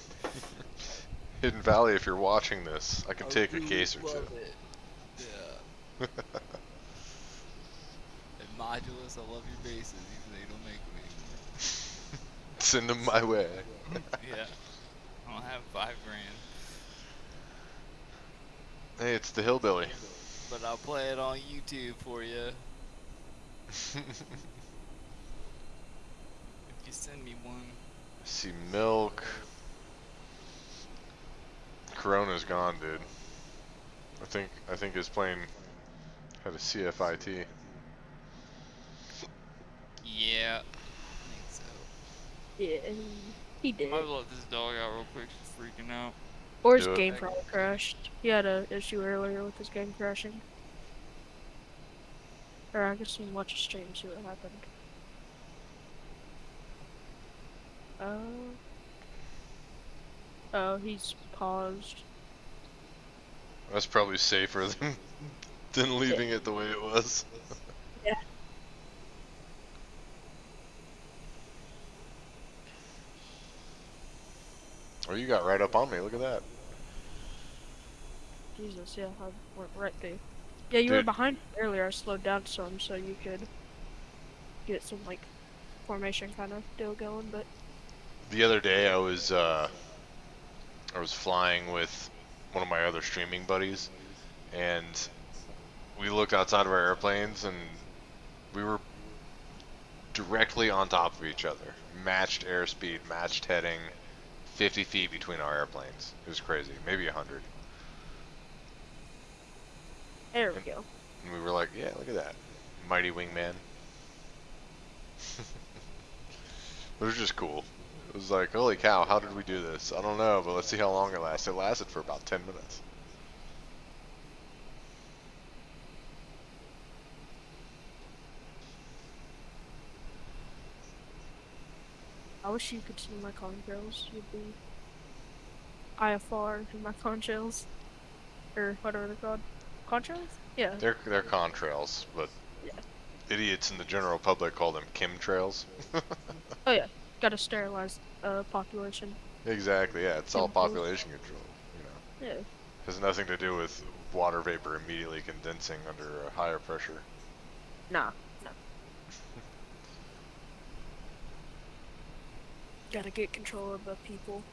Hidden Valley, if you're watching this, I can take a really case or two. love it. Yeah. And Modulus, I love your bases, even though you don't make them anymore. Send them my way. Yeah. I don't have $5 grand. Hey, it's the hillbilly. But I'll play it on YouTube for you. If you send me one. I see milk. Corona's gone, dude. I think his plane had a CFIT. Yeah. I think so. Yeah, he did. Might let this dog out real quick. She's freaking out. Or his Do it. game probably crashed. He had an issue earlier with his game crashing. Or I guess we can watch a stream, see what happened. Oh, he's paused. That's probably safer than leaving it the way it was. Yeah. Oh, you got right up on me. Look at that. Jesus, yeah, I went right there. Yeah, you were Dude. behind me earlier. I slowed down some so you could get some, like, formation kind of deal going, but The other day I was flying with one of my other streaming buddies, and we looked outside of our airplanes, and we were directly on top of each other. Matched airspeed, matched heading, 50 feet between our airplanes. It was crazy. Maybe 100. there we go. And we were like, yeah, look at that. Mighty wingman. It was just cool. It was like, holy cow, how did we do this? I don't know, but let's see how long it lasts. It lasted for about 10 minutes. I wish you could see my contrails. You'd be IFR in my contrails, or whatever they're called. Contrails? Yeah. They're contrails, but Yeah. idiots in the general public call them chemtrails. Oh yeah. Gotta sterilize population. Exactly, yeah, it's all Chemicals. population control, you know. Yeah. Has nothing to do with water vapor immediately condensing under a higher pressure. Nah. No. Gotta get control of the people.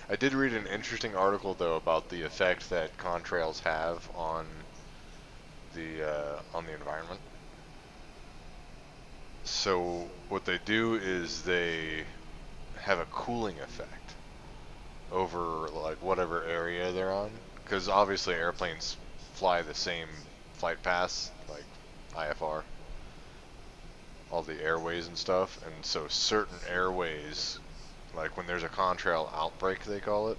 I did read an interesting article though about the effect that contrails have on the environment. So what they do is they have a cooling effect over like whatever area they're on, because obviously airplanes fly the same flight paths, like IFR, all the airways and stuff, and so certain airways, like when there's a contrail outbreak they call it,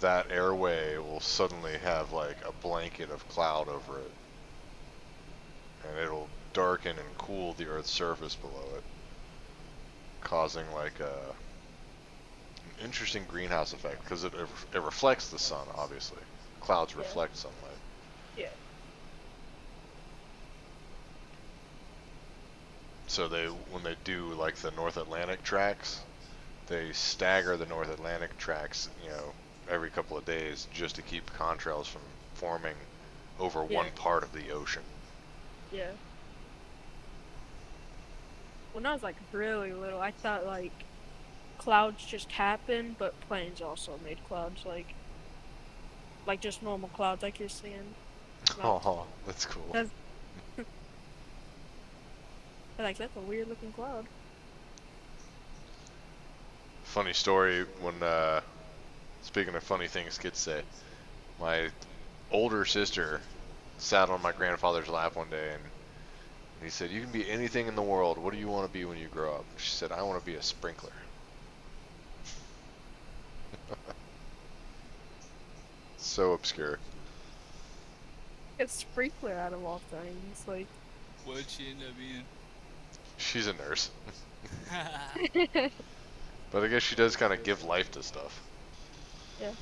that airway will suddenly have like a blanket of cloud over it, and it'll darken and cool the Earth's surface below it, causing like an interesting greenhouse effect, because it reflects the sun, obviously. Clouds reflect sunlight. Yeah. So when they do like the North Atlantic tracks, they stagger the North Atlantic tracks, you know, every couple of days just to keep contrails from forming over one part of the ocean. Yeah. When I was like really little, I thought like clouds just happen, but planes also made clouds, like just normal clouds like you're seeing. Oh, that's cool. That's like, that's a weird looking cloud. Funny story, when speaking of funny things kids say, my older sister sat on my grandfather's lap one day, and he said, "You can be anything in the world. What do you want to be when you grow up?" She said, "I want to be a sprinkler." So obscure. It's sprinkler out of all things, like. What'd she end up being? She's a nurse. But I guess she does kind of give life to stuff. Yeah.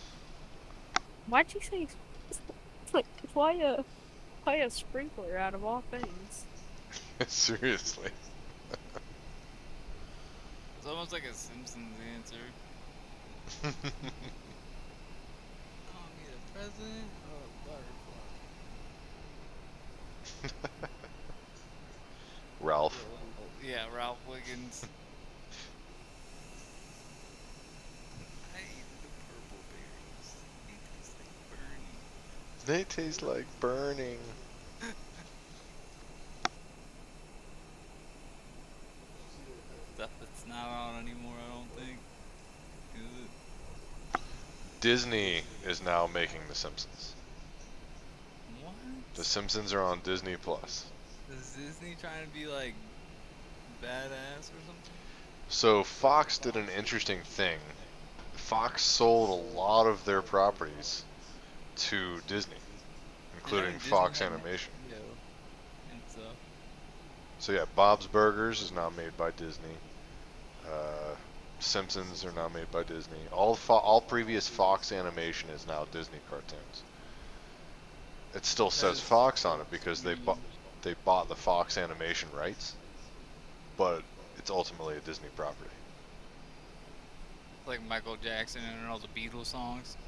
Why'd you say? It's like why a sprinkler out of all things? Seriously. It's almost like a Simpsons answer. Call me the president or a butterfly? Ralph. Yeah, Ralph Wiggins. I ate the purple berries. They taste like burning. They taste like burning. Stuff that's not on anymore, I don't think. Is it? Disney is now making The Simpsons. What? The Simpsons are on Disney Plus. Is Disney trying to be like badass or something? So Fox did an interesting thing. Fox sold a lot of their properties to Disney, including Fox Animation. And so. So yeah, Bob's Burgers is now made by Disney. Simpsons are now made by Disney. All previous Fox Animation is now Disney cartoons. It still says Fox on it because they bought the Fox Animation rights, but it's ultimately a Disney property. Like Michael Jackson and all the Beatles songs.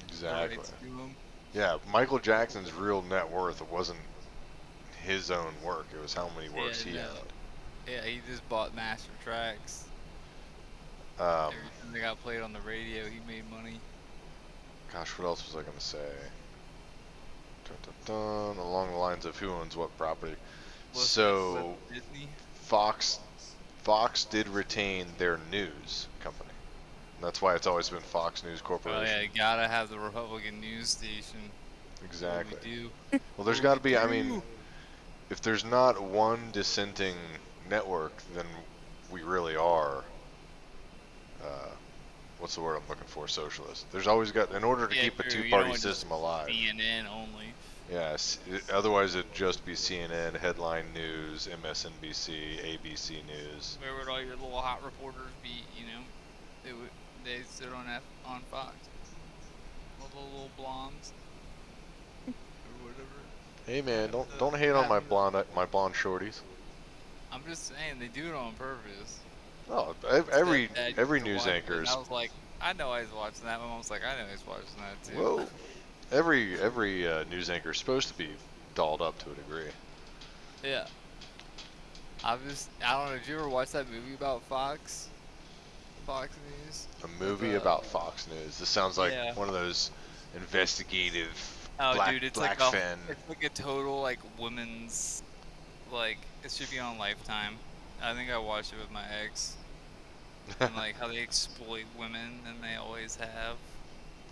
Exactly. Rights to 'em. Yeah, Michael Jackson's real net worth wasn't his own work. It was how many works Yeah, he no. owned. Yeah, he just bought master tracks. Um, Every time they got played on the radio, he made money. gosh, what else was I gonna say? Dun, dun, dun, along the lines of who owns what property. Was So Disney? Fox did retain their news company. That's why it's always been Fox News Oh yeah, Corporation. you gotta have the Republican news station. Exactly. What do we do? Well, there's What do got we to be. I do? mean, if there's not one dissenting network, then we really are. What's the word I'm looking for? Socialist. There's always got, in order to Yeah, keep a true. You two-party don't want just system alive. CNN only. Yes. Otherwise, it'd just be CNN, headline news, MSNBC, ABC News. Where would all your little hot reporters be? You know, they sit on Fox. All the little blondes or whatever. Hey man, don't hate on my blonde shorties. I'm just saying they do it on purpose. Oh, every Stepdad every used to news watch it, anchor and is. I was like, I know I was watching that. My mom was like, I know he's watching that too. Whoa. Every news anchor is supposed to be dolled up to a degree. Yeah. I don't know. Did you ever watch that movie about Fox? Fox News? A movie With, about Fox News. This sounds like yeah. one of those investigative Oh, black dude, it's black like fan. it's like a total like women's like it should be on Lifetime. I think I watched it with my ex. And like how they exploit women and they always have.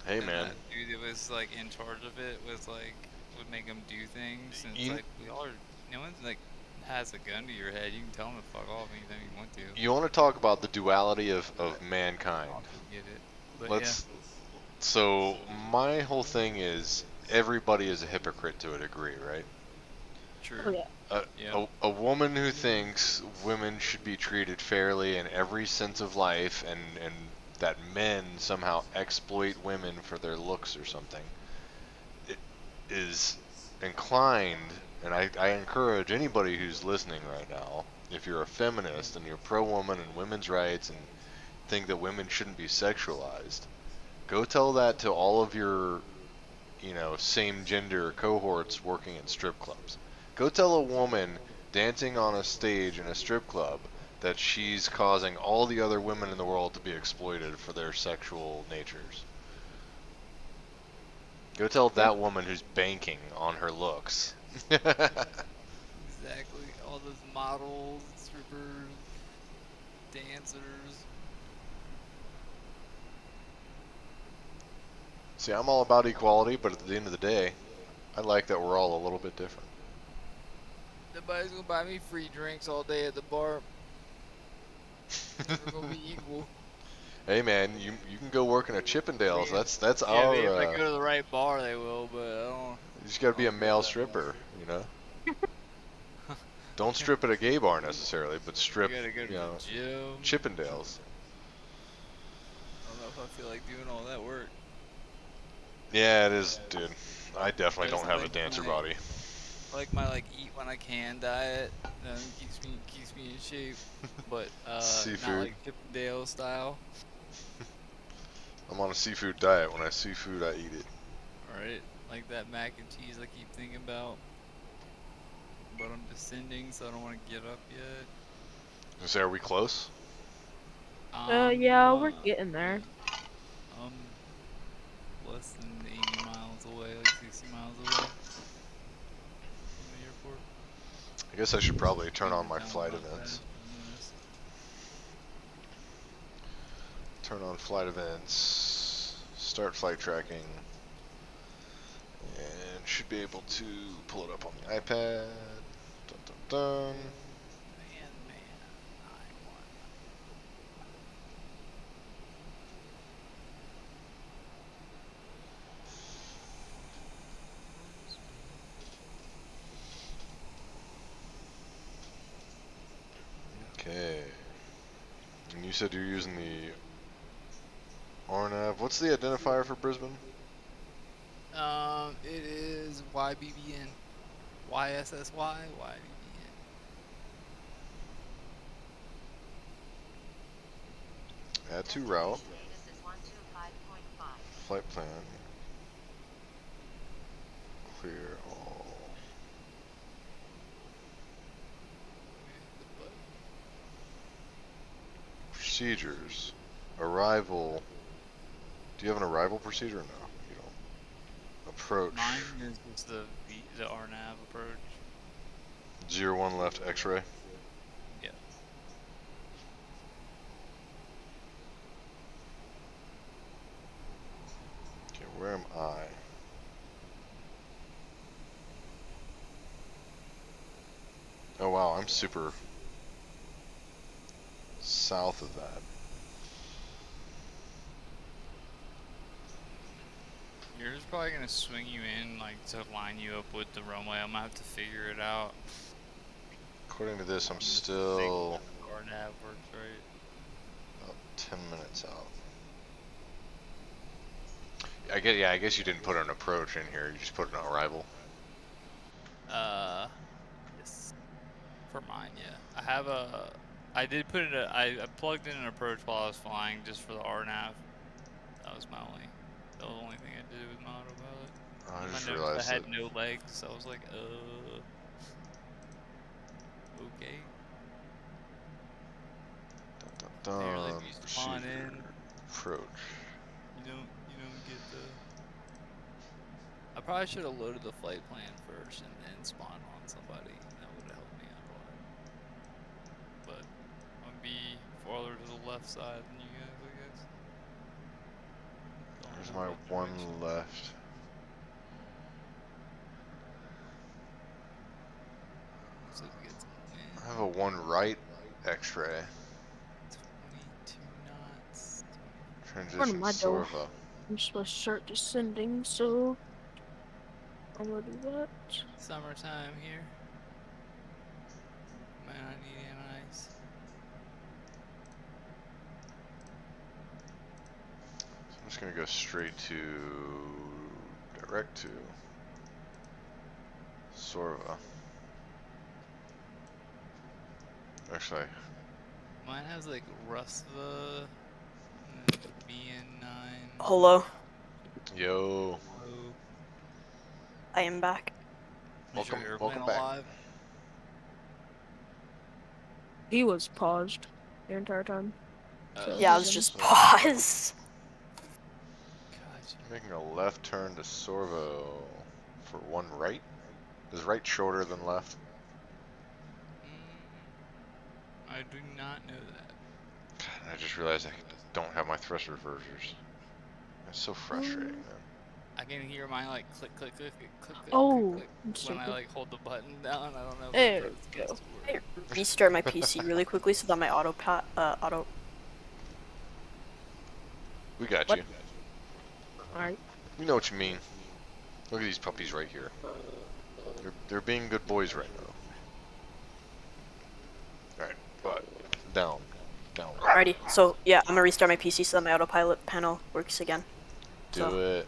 Hey And man, that dude that was like in charge of it was like would make them do things and it's You- like we all are no one's like has a gun to your head. You can tell them to fuck off anytime you want to. you want to talk about the duality of mankind? I'll get it. But Let's. So my whole thing is everybody is a hypocrite to a degree, right? yeah, true. Oh, yeah. Yeah. A woman who thinks women should be treated fairly in every sense of life and that men somehow exploit women for their looks or something is inclined, and I encourage anybody who's listening right now, if you're a feminist and you're pro-woman and women's rights and think that women shouldn't be sexualized, go tell that to all of your, same gender cohorts working in strip clubs. Go tell a woman dancing on a stage in a strip club that she's causing all the other women in the world to be exploited for their sexual natures. Go tell that woman who's banking on her looks. Exactly. All those models, strippers, dancers. See, I'm all about equality, but at the end of the day, I like that we're all a little bit different. Nobody's gonna buy me free drinks all day at the bar. We're gonna be equal. Hey man, you can go work in a Chippendales. Yeah. That's Yeah, our. maybe if I go to the right bar, they will, but I don't. You just gotta be a I'll go male that stripper, you know. Don't strip at a gay bar necessarily, but strip, You gotta go to the gym. Chippendales. I don't know if I feel like doing all that work. Yeah, it is, dude. I definitely Just don't have a like dancer my- body. I like my eat when I can diet. Keeps me in shape, but not Seafood. like Chippendale style. I'm on a seafood diet. When I see food, I eat it. Right, like that mac and cheese I keep thinking about. But I'm descending, so I don't want to get up yet. So are we close? Yeah, we're getting there. Less than 80 miles away, like 60 miles away from the airport. I guess I should probably turn on my Sounds flight not bad, events. to be honest. Turn on flight events. Start flight tracking. And should be able to pull it up on the iPad. Dun, dun, dun. Man, I want. Okay. And you said you're using the RNAV. What's the identifier for Brisbane? It is YBBN. YSSY, YBBN. Add to route. Flight plan. Clear all. Procedures. Arrival. Do you have an arrival procedure? No, you don't. Approach. Mine is just the RNAV approach. 01 left X-ray. Yeah. Okay, where am I? Oh wow, I'm super south of that. Yours is probably gonna swing you in, like, to line you up with the runway. I'm gonna have to figure it out. According to this, I'm Just still think RNAV works right. about 10 minutes out. I guess you didn't put an approach in here. You just put an arrival. Yes. For mine, yeah. I did put it. I plugged in an approach while I was flying just for the RNAV. That was the only thing I did with my autopilot. Oh, I I just noticed I realized had that. no legs. I was like, okay. Apparently, if you spawn Procedure. in, Approach. you don't get the. I probably should have loaded the flight plan first and then spawned on somebody. That would have helped me out a lot. But I'm gonna be farther to the left side than you guys, I guess. Going There's in my that one direction. left. So we get some wind. I have a one right X-ray. 22 knots. Front of Transition my door. Sorva. I'm supposed to start descending, so I'm gonna do that. Summertime here. Might not need any ice. So I'm just gonna go straight to direct to Sorva. Actually, Mine has like Rusva, BN9. Hello, yo, Oh, I am back. is your airplane welcome back. alive? He was paused the entire time. So Yeah, I he's was in. just paused. Gotcha. Making a left turn to Sorvo for one right. Is right shorter than left? I do not know that. God, I just realized I don't have my thrust reversers. That's so frustrating, man. I can hear mine like click, click, click, click, click, click, Oh, click, I'm click when I stupid. like hold the button down. I don't know if There that's we supposed go. to work. Restart my PC really quickly so that my auto. We got What? you. Alright. We know what you mean. Look at these puppies right here. They're being good boys right now. Alright, but down. Alrighty, so yeah, I'm gonna restart my PC so that my autopilot panel works again. Do it.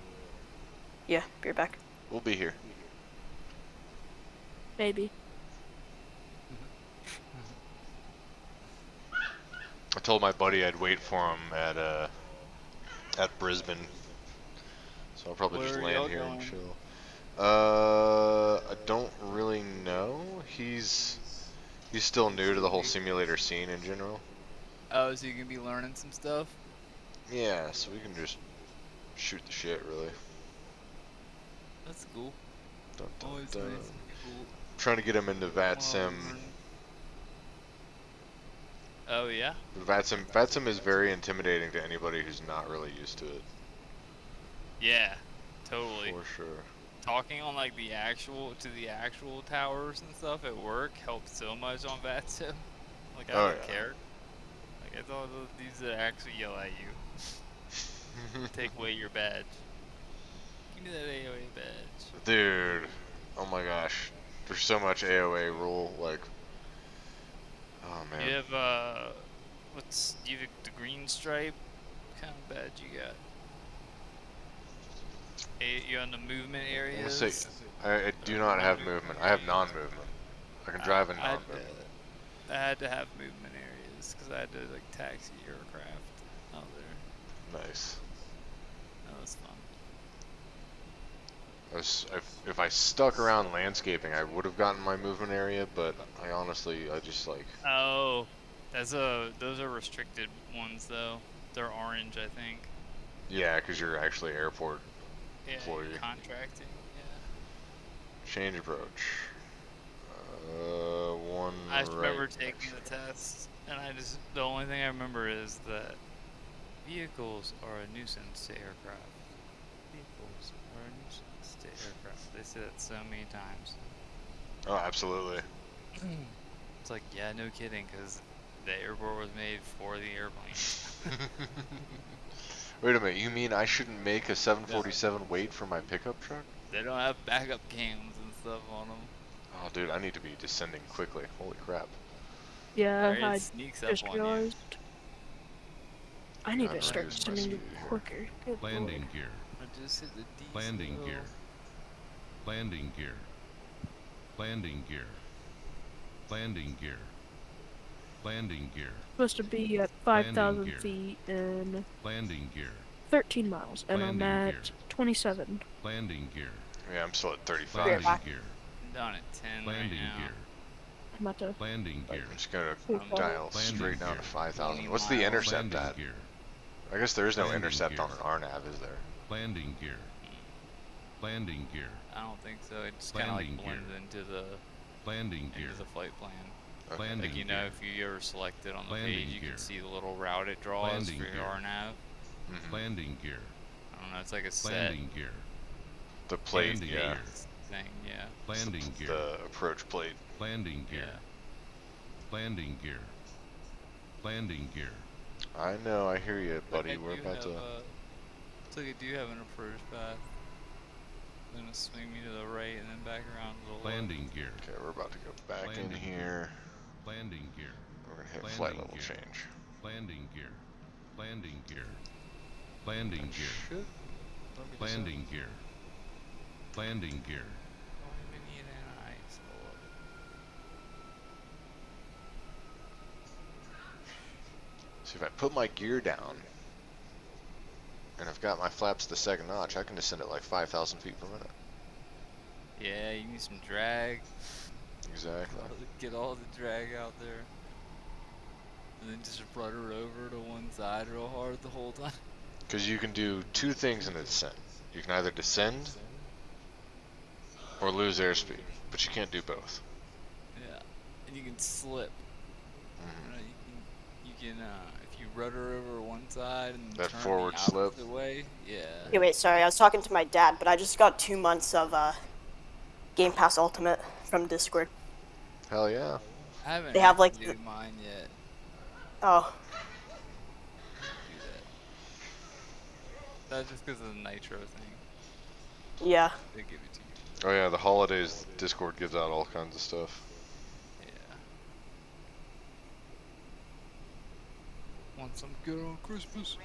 Yeah, be right back. We'll be here. Maybe. I told my buddy I'd wait for him at Brisbane. So I'll probably just Where are land y'all here and going? chill. I don't really know. He's still new to the whole simulator scene in general. Oh, so you can be learning some stuff? Yeah, so we can just shoot the shit, really. That's cool. Dun, dun, Always dun. nice. Cool. Trying to get him into VATSIM. Oh yeah? VATSIM is very intimidating to anybody who's not really used to it. Yeah, totally. For sure. Talking on like the actual towers and stuff at work helps so much on VATSIM. Like I Oh, don't yeah. care. Like it's all these that actually yell at you. Take away your badge. Give me that AOA badge. Dude, oh my gosh. There's so much AOA rule, like, oh man. You have you have the green stripe? What kind of badge you got? You're on the movement I'm gonna areas? say, I do not have movement. I have non-movement. I can drive in non-movement. I had to have movement areas because I had to like taxi aircraft out there. Nice. That was fun. If I stuck around landscaping, I would have gotten my movement area, but I honestly, I just like. Oh, Those are restricted ones though. They're orange, I think. Yeah, because you're actually airport Yeah, employee. contracting. Yeah. Change approach. One I just right. remember taking the test, and the only thing I remember is that vehicles are a nuisance to aircraft. Vehicles are a nuisance to aircraft. They say that so many times. Oh, absolutely. It's like, yeah, no kidding, because the airport was made for the airplanes. Wait a minute, you mean I shouldn't make a 747 wait for my pickup truck? They don't have backup cams and stuff on them. Oh, dude, I need to be descending quickly. Holy crap. Yeah, Right, I it sneaks up just on you. realized. I need Gotta to start reduce my sending speed here. quicker. Good Landing lord. gear. I just hit the diesel. Landing gear. Landing gear. Landing gear. Landing gear. Landing gear. Supposed to be at Landing 5,000 gear. feet in Landing gear. 13 miles, and I'm Landing at gear. 27. Landing gear. Yeah, I'm still at 35. Landing back. gear. I'm down at 10 Landing right now. gear. I'm at to Landing gear. I'm just gonna I'm dial Landing straight down gear. to 5,000. 20 What's the miles. intercept Landing at? gear. I guess there is no Landing intercept gear. on an RNAV, is there? Landing gear. Landing gear. I don't think so. It just kind of like Landing gear. blends into the Landing gear. flight plan. Okay. Landing Like, you gear. know, if you ever select it on the Landing page, you gear. can see the little route it draws Landing for your gear. RNAV. Mhm. Landing gear. I don't know, it's like a set Landing gear. The plate, Landing yeah. gear. thing, yeah. Landing gear. The approach plate. Landing gear. Yeah. Landing gear. Landing gear. I know, I hear you, buddy. Like I We're do about have to... It's like I do have an approach path. It's gonna swing me to the right and then back around a little. Landing gear. Okay, we're about to go back in Landing here. Landing gear. We're gonna hit Landing flight level gear. change. Landing gear. Landing gear. Landing gear. Should let me Landing gear. Landing gear. Don't even need an ice. See, if I put my gear down, and I've got my flaps the second notch, I can descend at like 5,000 feet per minute. Yeah, you need some drag. Exactly. Get all the drag out there. And then just rudder over to one side real hard the whole time. Because you can do two things in a descent. You can either descend or lose airspeed, but you can't do both. Yeah. And you can slip. Mhm. You know, you can if you rudder over one side and That turn forward the slip. opposite way. Yeah. Hey, wait, sorry, I was talking to my dad, but I just got 2 months of Game Pass Ultimate from Discord. Hell yeah. I haven't They have, like, activated mine yet. Oh, Do that. That's just because of the Nitro thing. yeah. They give it to you. Oh yeah, the holidays, Discord gives out all kinds of stuff. Yeah. Want some good on Christmas?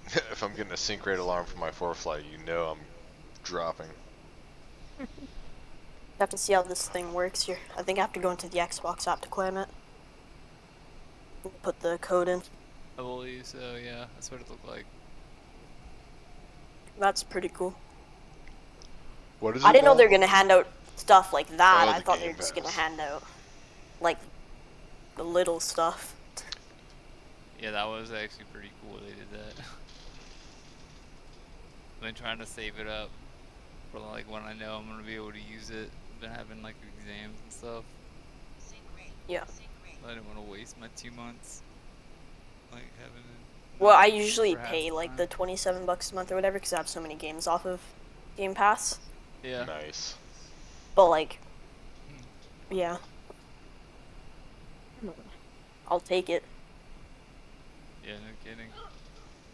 If I'm getting a sync rate alarm for my flight, you know I'm dropping. Have to see how this thing works here. I think I have to go into the Xbox app to claim it. Put the code in. I believe so, yeah. That's what it looked like. That's pretty cool. What is it? I didn't know now? they were gonna hand out stuff like that. Oh, I the thought they Game were just gonna Pass. hand out like the little stuff. Yeah, that was actually pretty cool they did that. I've been trying to save it up for like when I know I'm gonna be able to use it. Been having like exams and stuff. Yeah. I didn't want to waste my 2 months. Like having it. Well, I usually for half pay the like the time. $27 a month or whatever because I have so many games off of Game Pass. Yeah. Nice. But like, yeah, I'll take it. Yeah, no kidding.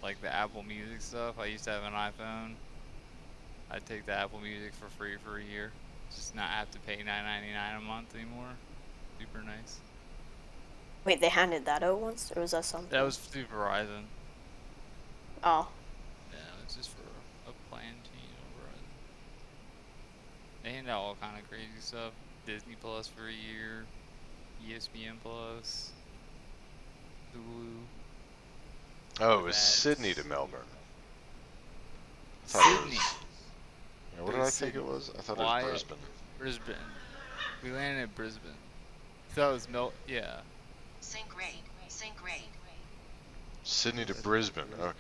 Like the Apple Music stuff. I used to have an iPhone. I'd take the Apple Music for free for a year. Just not have to pay $9.99 a month anymore. Super nice. Wait, they handed that out once, or was that something? That was through Verizon. Oh, Yeah, it's just for a plan change on Verizon. They hand out all kind of crazy stuff. Disney Plus for a year, ESPN Plus, Hulu. Oh, it was That's- Sydney to Melbourne. I thought it Sydney. was- Yeah, what It did I was think it Sydney. was? I thought Why- it was Brisbane. Brisbane. We landed at Brisbane. So it was yeah. Sync rate. Sync rate. Sydney to Brisbane. Okay.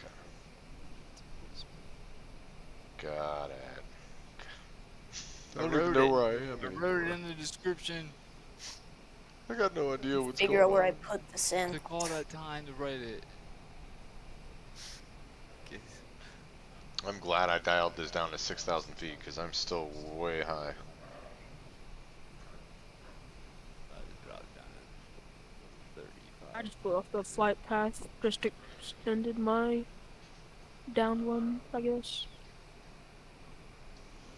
Got it. I don't even know where I am I wrote anymore. it in the description. I got no idea what's Figure going out where I on. put this in. Took all that time to write it. Okay. I'm glad I dialed this down to 6,000 feet because I'm still way high. I dropped down to 35. I just blew off the flight path, just extended my down one, I guess.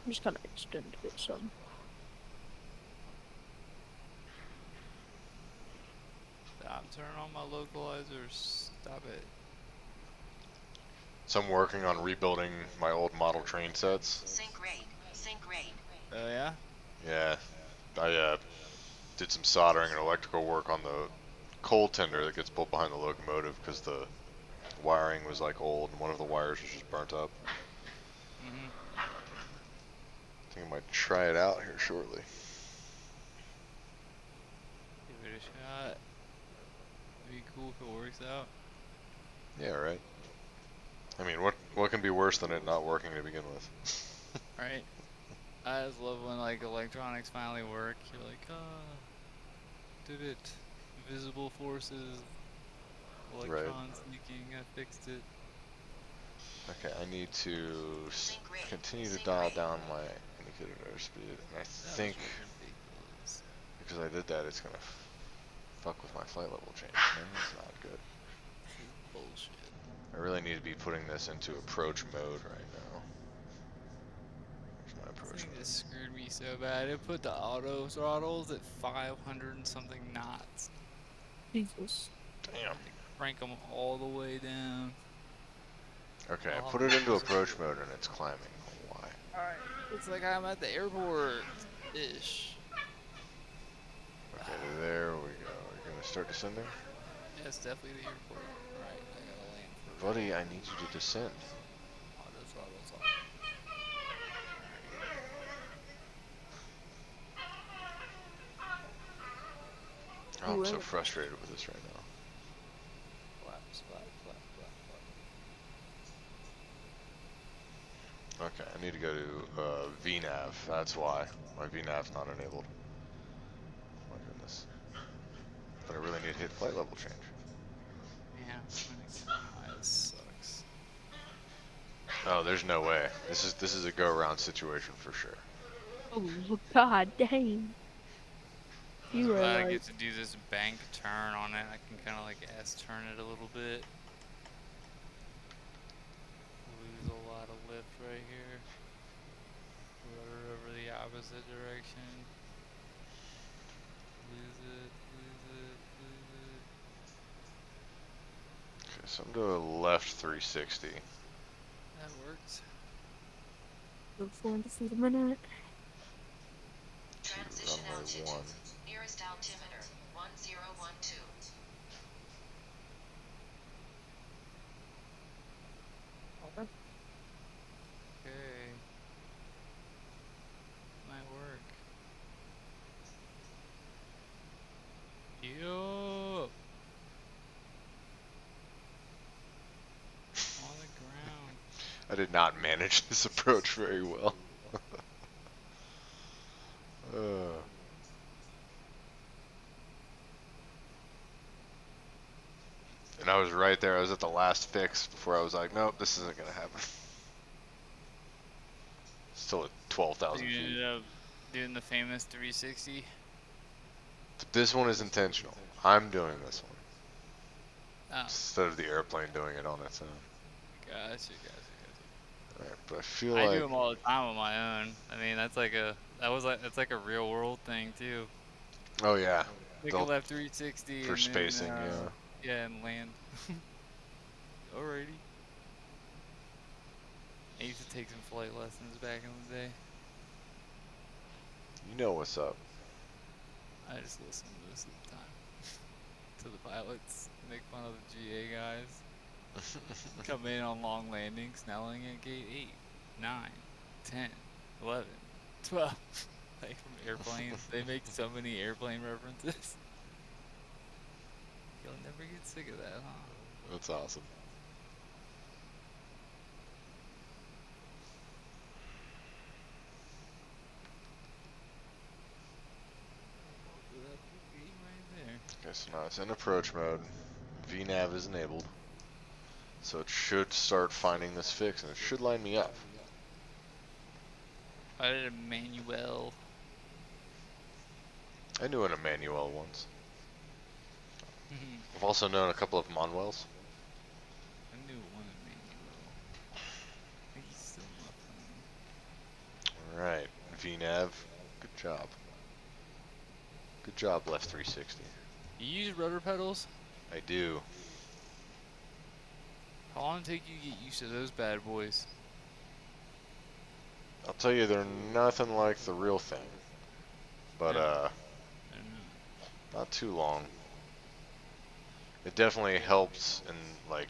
I'm just kind of extended it some. Stop turning on my localizer. Stop it. So I'm working on rebuilding my old model train sets. Sync rate. Sync rate. Oh yeah? Yeah, I did some soldering and electrical work on the coal tender that gets pulled behind the locomotive because the wiring was like old and one of the wires was just burnt up. Mm-hmm. I think I might try it out here shortly. Give it a shot. It'd be cool if it works out. Yeah, right. I mean, what can be worse than it not working to begin with? Right? I just love when like electronics finally work. You're like, ah, did it. Visible forces. Electrons leaking. I fixed it. Okay, I need to Sync rate. continue to Sync dial rate. down my indicator airspeed. And I That think was ridiculous. because I did that, it's gonna fuck with my flight level change. And it's not good. This is bullshit. I really need to be putting this into approach mode right now. Where's my This approach thing mode? just screwed me so bad. It put the auto throttles at 500 and something knots. Jesus. Damn. Crank them all the way down. Okay, I Oh, put it into approach mode and it's climbing. Why? Alright. It's like I'm at the airport. Ish. Okay, there we go. We're gonna start descending. Yeah, it's definitely the airport. Right, I gotta land for Buddy, I need you to descend. auto throttles off. Oh, I'm so Well. frustrated with this right now. Flaps, flap, flap, flap, flap. Okay, I need to go to VNAV. That's why my VNAV's not enabled. My goodness. But I really need to hit flight level change. Yeah, when it gets high, this sucks. Oh, there's no way. This is a go around situation for sure. Oh, god dang. I'm You were glad I like, get to do this bank turn on it. I can kind of like S-turn it a little bit. Lose a lot of lift right here. Rudder over the opposite direction. Lose it, lose it, lose it. Okay, so I'm doing left 360. That works. go 400 feet a minute. Transition runway altitude. 1. Nearest altimeter 1012. Okay. Okay. Might work. Yo! On the ground. I did not manage this approach very well. And I was right there. I was at the last fix before I was like, nope, this isn't gonna happen. Still at 12,000 You feet. ended up doing the famous 360. This one is intentional. I'm doing this one Oh, instead of the airplane doing it on its own. gotcha. Alright, but I feel I like do them all the time on my own. I mean, that's like a real world thing too. oh yeah, Take a they'll- left 360 for and spacing, then, yeah. yeah, and land. Alrighty. I used to take some flight lessons back in the day. You know what's up. I just listen most of the time to the pilots, make fun of the GA guys. Come in on long landings, snelling at gate 8, 9, 10, 11, 12. Like from airplanes. They make so many airplane references. You'll never get sick of that, huh? That's awesome. That big game right there. Okay, so now it's in approach mode. VNav is enabled. So it should start finding this fix, and it should line me up. I did a manual. I knew an Emmanuel once. I I've also known a couple of Manuels. knew one Emmanuel. I think he's still my phone. Alright, VNav, good job. Good job, left 360. You use rudder pedals? I do. How long did it take you to get used to those bad boys? I'll tell you, they're nothing like the real thing. But, I don't know. not too long. It definitely helps in, like,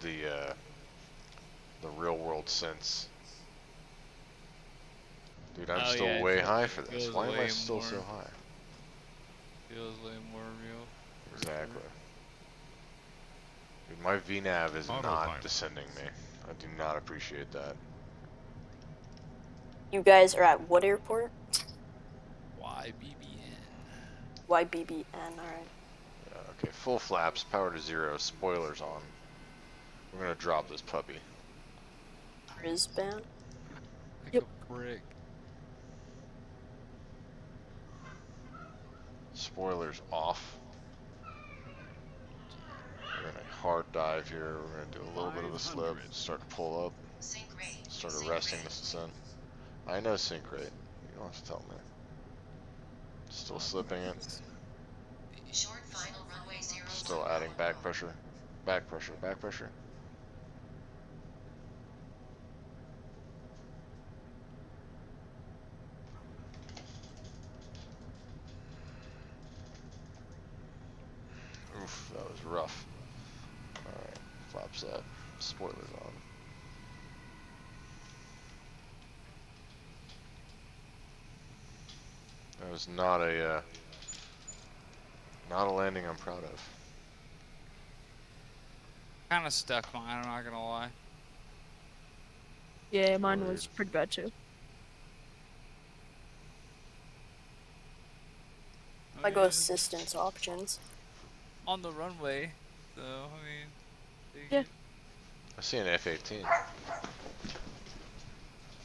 the real world sense. Dude, I'm Oh, still yeah, way it high for this. feels Why am I way still so more- high? Feels way more real. for Exactly. sure. Dude, my VNav is not Autopilot. descending me. I do not appreciate that. You guys are at what airport? YBBN. YBBN, alright. Okay, full flaps, power to 0, spoilers on. We're gonna drop this puppy. Brisbane? Like Yep. a brick. Spoilers off. We're gonna hard dive here. We're gonna do a little bit of a slip, 500. start to pull up, Sync rate. start Sync arresting rate. this descent. I know sync rate. You don't have to tell me. Still slipping it. Short final runway 0. Still adding back pressure. Back pressure, back pressure. Oof, that was rough. Alright, flaps up, spoilers on. That was not a landing I'm proud of. Kinda stuck mine, I'm not gonna lie. Yeah, mine Word. was pretty bad too. I go mean, assistance options. on the runway, so I mean, take Yeah. it. I see an F-18.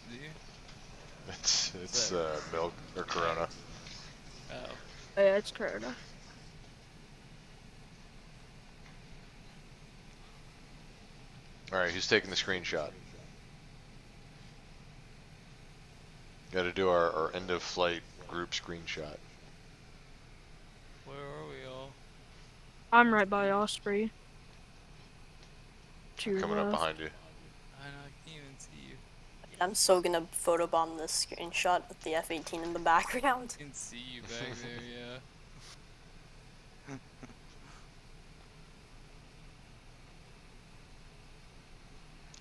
Do you? It's milk or Corona. Oh, Yeah, it's Corona. Alright, who's taking the screenshot? Gotta do our end of flight group screenshot. where are we all? I'm right by Osprey. To your Coming up left. behind you. I know, I can't even see you. I'm so gonna photobomb this screenshot with the F-18 in the background. I can see you back there, yeah.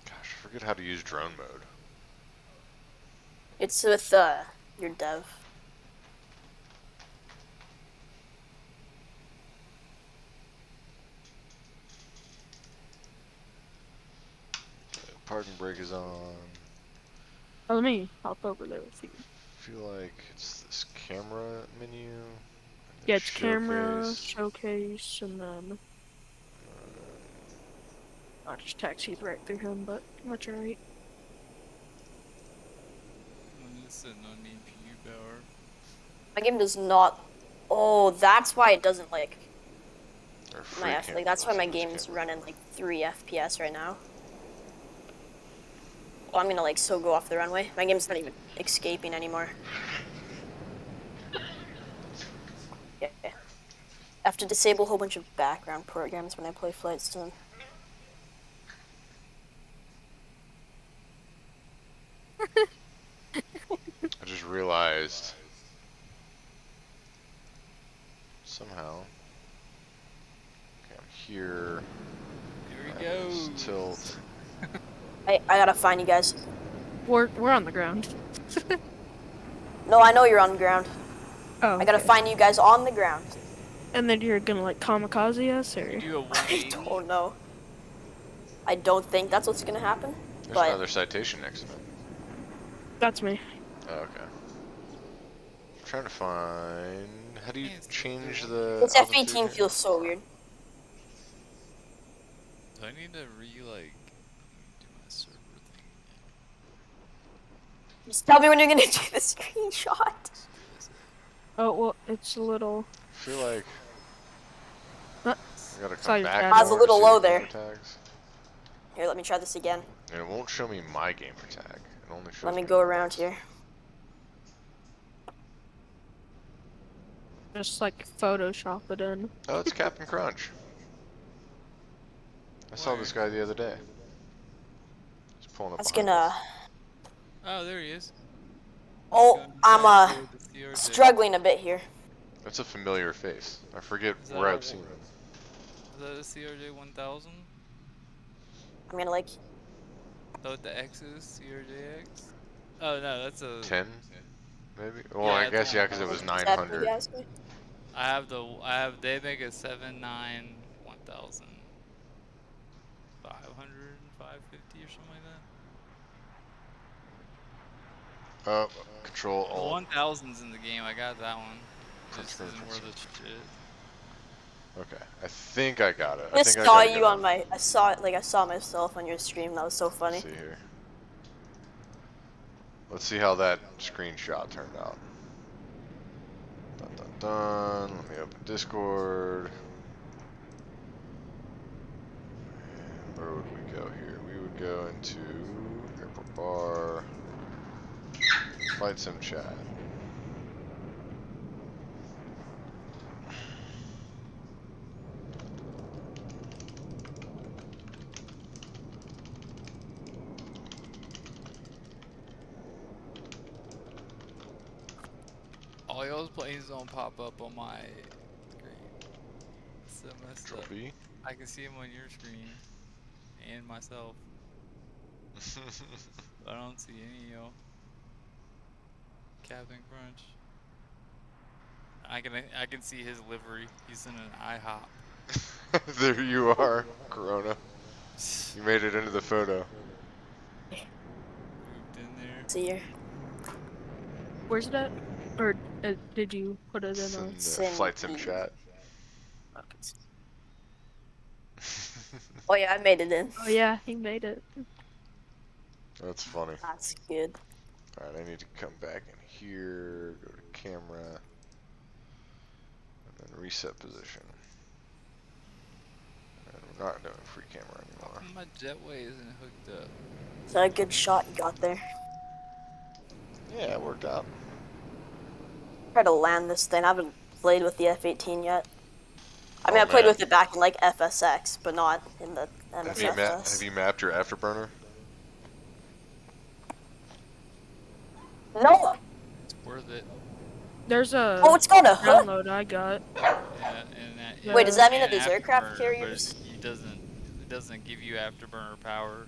Gosh, I forget how to use drone mode. It's with your dev. Parking brake is on. Oh, let me hop over there with you. I feel like it's this camera menu. and then Yeah, it's camera, showcase. showcase, and then I just taxied right through him, but that's alright. I'm just sitting on EPU power. My game does not. Oh, that's why it doesn't like Or free my F. camera, Like that's why my this game's camera. running like 3 FPS right now. Oh, I'm gonna like so go off the runway. My game's not even escaping anymore. Yeah. I have to disable a whole bunch of background programs when I play Flight Sim. I just realized somehow. Okay, I'm here. Here we Alright, go. let's tilt. I gotta find you guys. We're on the ground. No, I know you're on the ground. Oh, I gotta okay. find you guys on the ground. And then you're gonna like kamikaze us, You or do a I 180. don't know. I don't think that's what's gonna happen. There's But another citation next to me. that's me. Oh, okay. I'm trying to find. How do you Can't see change through. the this altitude F18 here? feels so weird. Do I need to do my server thing again? Just tell me when you're gonna do the screenshot. Let's do this. Oh well, it's a little. I feel like Uh, I gotta saw come your back chat. I was a more to little see low the there. gamer tags. Here, let me try this again. And it won't show me my gamer tag. It only shows Let me me go the around ones. here. Just like Photoshop it in. Oh, it's Captain Crunch. I saw this guy the other day. He's pulling up I was behind gonna. us. Oh, there he is. Oh, Going I'm back toward the CRJ. struggling a bit here. That's a familiar face. I forget Is where that I've seen him. Is that a CRJ 1000? I'm gonna like. Is that what the X is? CRJX? Oh no, that's a 10, maybe? Well, Yeah, I it's guess, yeah, because it 1000. was Is that you 900. guys? they make a 79 1000 500 550 or something like that. Oh, Control The Alt. 1000's in the game. I got that one. Just Transfer isn't worth a transfer. shit. Okay, I think I got it. I Just think I saw gotta you go. on my. I saw it. Like I saw myself on your stream. That was so funny. Let's see here. Let's see how that screenshot turned out. Dun dun dun. Let me open Discord. And where would we go here? We would go into Airport Bar. Flight Sim Chat. All y'all's planes don't pop up on my screen. It's so messed Control up. B. I can see them on your screen and myself. But I don't see any of y'all. Captain Crunch. I can see his livery. He's in an IHOP. There you are, Corona. You made it into the photo. Moved in there. See here. Where's it at? Or did you put it It's in a? in the Sim Flight Sim E. Chat. Oh yeah, I made it in. Oh yeah, he made it. That's funny. That's good. Alright, I need to come back in here, go to camera, and then reset position. And we're not doing free camera anymore. My jetway isn't hooked up. Is that a good shot you got there? Yeah, it worked out. Try to land this thing. I haven't played with the F18 yet. I mean, Oh, I played man. with it back in like FSX, but not in the Have MSFS. you mapped your afterburner? No. It's worth it. There's a Oh, it's got a hook. download I got. Yeah, and that. Wait, does that mean and that there's aircraft afterburner, carriers? But it doesn't give you afterburner power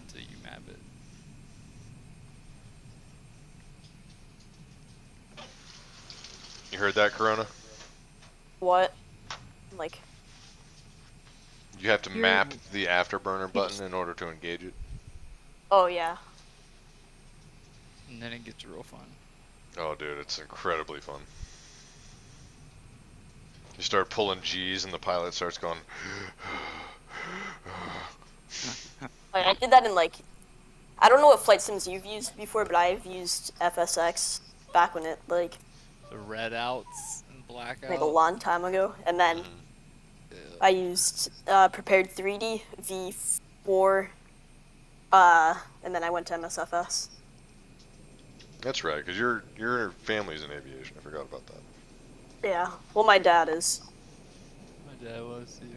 until you map it. You heard that, Corona? What? Like, You have to You're- map the afterburner button in order to engage it. oh yeah. And then it gets real fun. Oh, dude, it's incredibly fun. You start pulling G's and the pilot starts going. Like, I did that in like, I don't know what flight sims you've used before, but I've used FSX back when it like The red outs and blackouts. a long time ago, and then I used Prepared 3D V4, and then I went to MSFS. That's right, because your family's in aviation. I forgot about that. Yeah. Well, my dad is, My dad was too.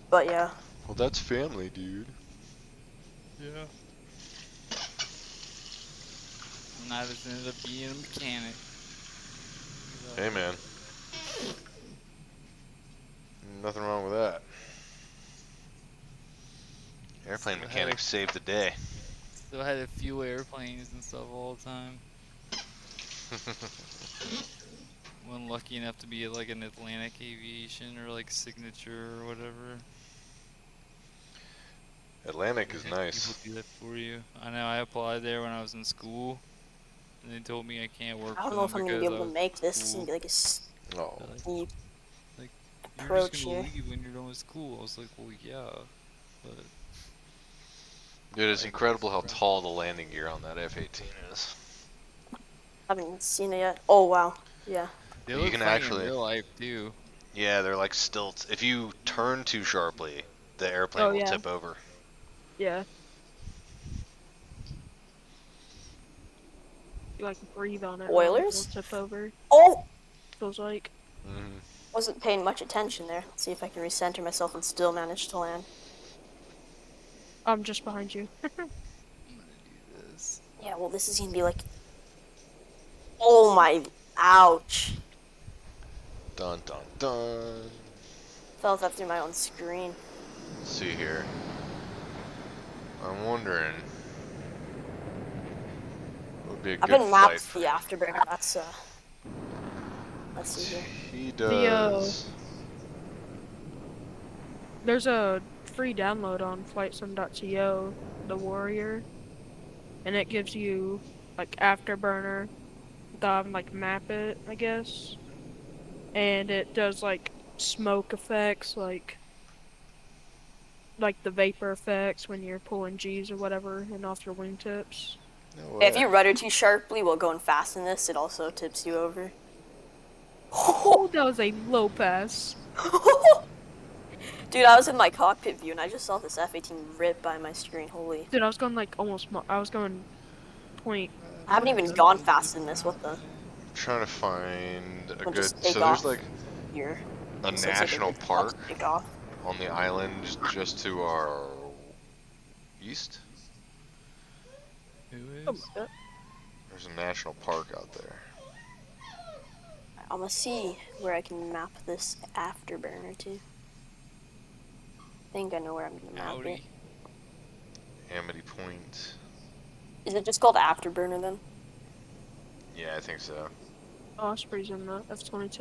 but yeah. Well, that's family, dude. Yeah. And I just ended up being a mechanic. Hey, man. Nothing wrong with that. Airplane Still mechanics saved the day. Still had a few airplanes and stuff all the time. one lucky enough to be at like an Atlantic Aviation or like Signature or whatever. Atlantic is People nice. do that for you. I know. I applied there when I was in school, and they told me I can't work I for don't know them if I'm gonna be because I able to was make in this. This is gonna school. be like a Oh, They're steep like, you're just approach gonna here. leave when you're done with school. I was like, well, yeah, but dude, it's incredible how tall the landing gear on that F-18 is. I haven't seen it yet. Oh wow, yeah. they You look can funny in actually, real life too. yeah, they're like stilts. If you turn too sharply, the airplane Oh will yeah, tip over. yeah. You like breathe on it wrong, it'll Spoilers? tip over. Oh, Feels like. Hmm. wasn't paying much attention there. Let's see if I can recenter myself and still manage to land. I'm just behind you. I'm gonna do this. Yeah, well, this is gonna be like. Oh my! Ouch! Dun dun dun. Felt that through my own screen. Let's see here. I'm wondering what would be a I've good been flight mapped for the afterburner. That's Let's see here. He The does. there's a free download on flightsim.to, the Warrior, and it gives you like afterburner, like map it, I guess, and it does like smoke effects, like the vapor effects when you're pulling G's or whatever and off your wingtips. No If way. you rudder too sharply while going fast in this, it also tips you over. Oh, that was a low pass. Dude, I was in my cockpit view and I just saw this F-18 rip by my screen. Holy. Dude, I was going like I was going point. I haven't even gone fast in this. What the? I'm trying to find a We'll good. just So take there's off like here. a This looks like a national good spot park to take off. on the island just to our east. Who Oh is? my god. There's a national park out there. I'm gonna see where I can map this afterburner to. I think I know where I'm gonna map it. Howdy. Amity Point. Is it just called afterburner then? Yeah, I think so. Osprey's in the F-22.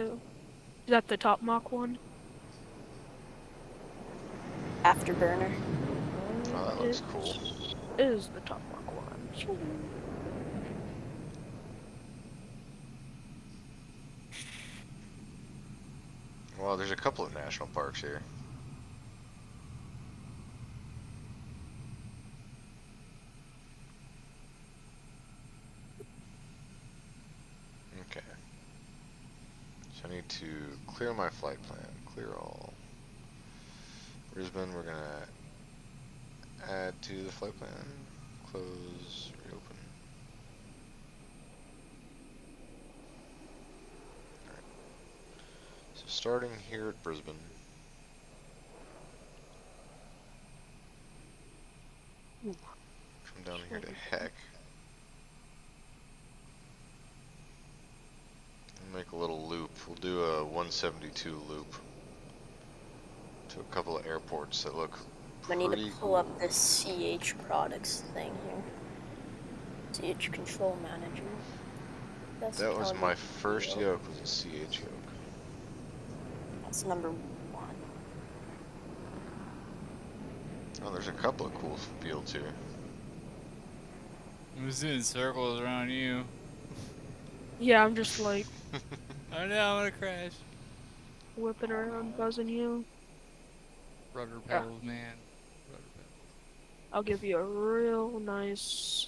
Is that the top Mach 1? Afterburner. Oh, that looks cool. It is the top Mach 1. Well, there's a couple of national parks here. Okay. So I need to clear my flight plan. Clear all. Brisbane, we're gonna add to the flight plan. Close, reopen. Alright. So starting here at Brisbane. Come down here to Heck. Make a little loop. We'll do a 172 loop to a couple of airports that look I need to pretty pull cool. up this CH products thing here. CH control manager. That's That was telling my me first yoke. yoke, was a CH yoke. That's number 1. Oh, there's a couple of cool fields here. I'm just doing circles around you. Yeah, I'm just like Oh no, I'm gonna crash. whipping around, buzzing you. Rudder Yeah. pedals, man. Rudder pedals. I'll give you a real nice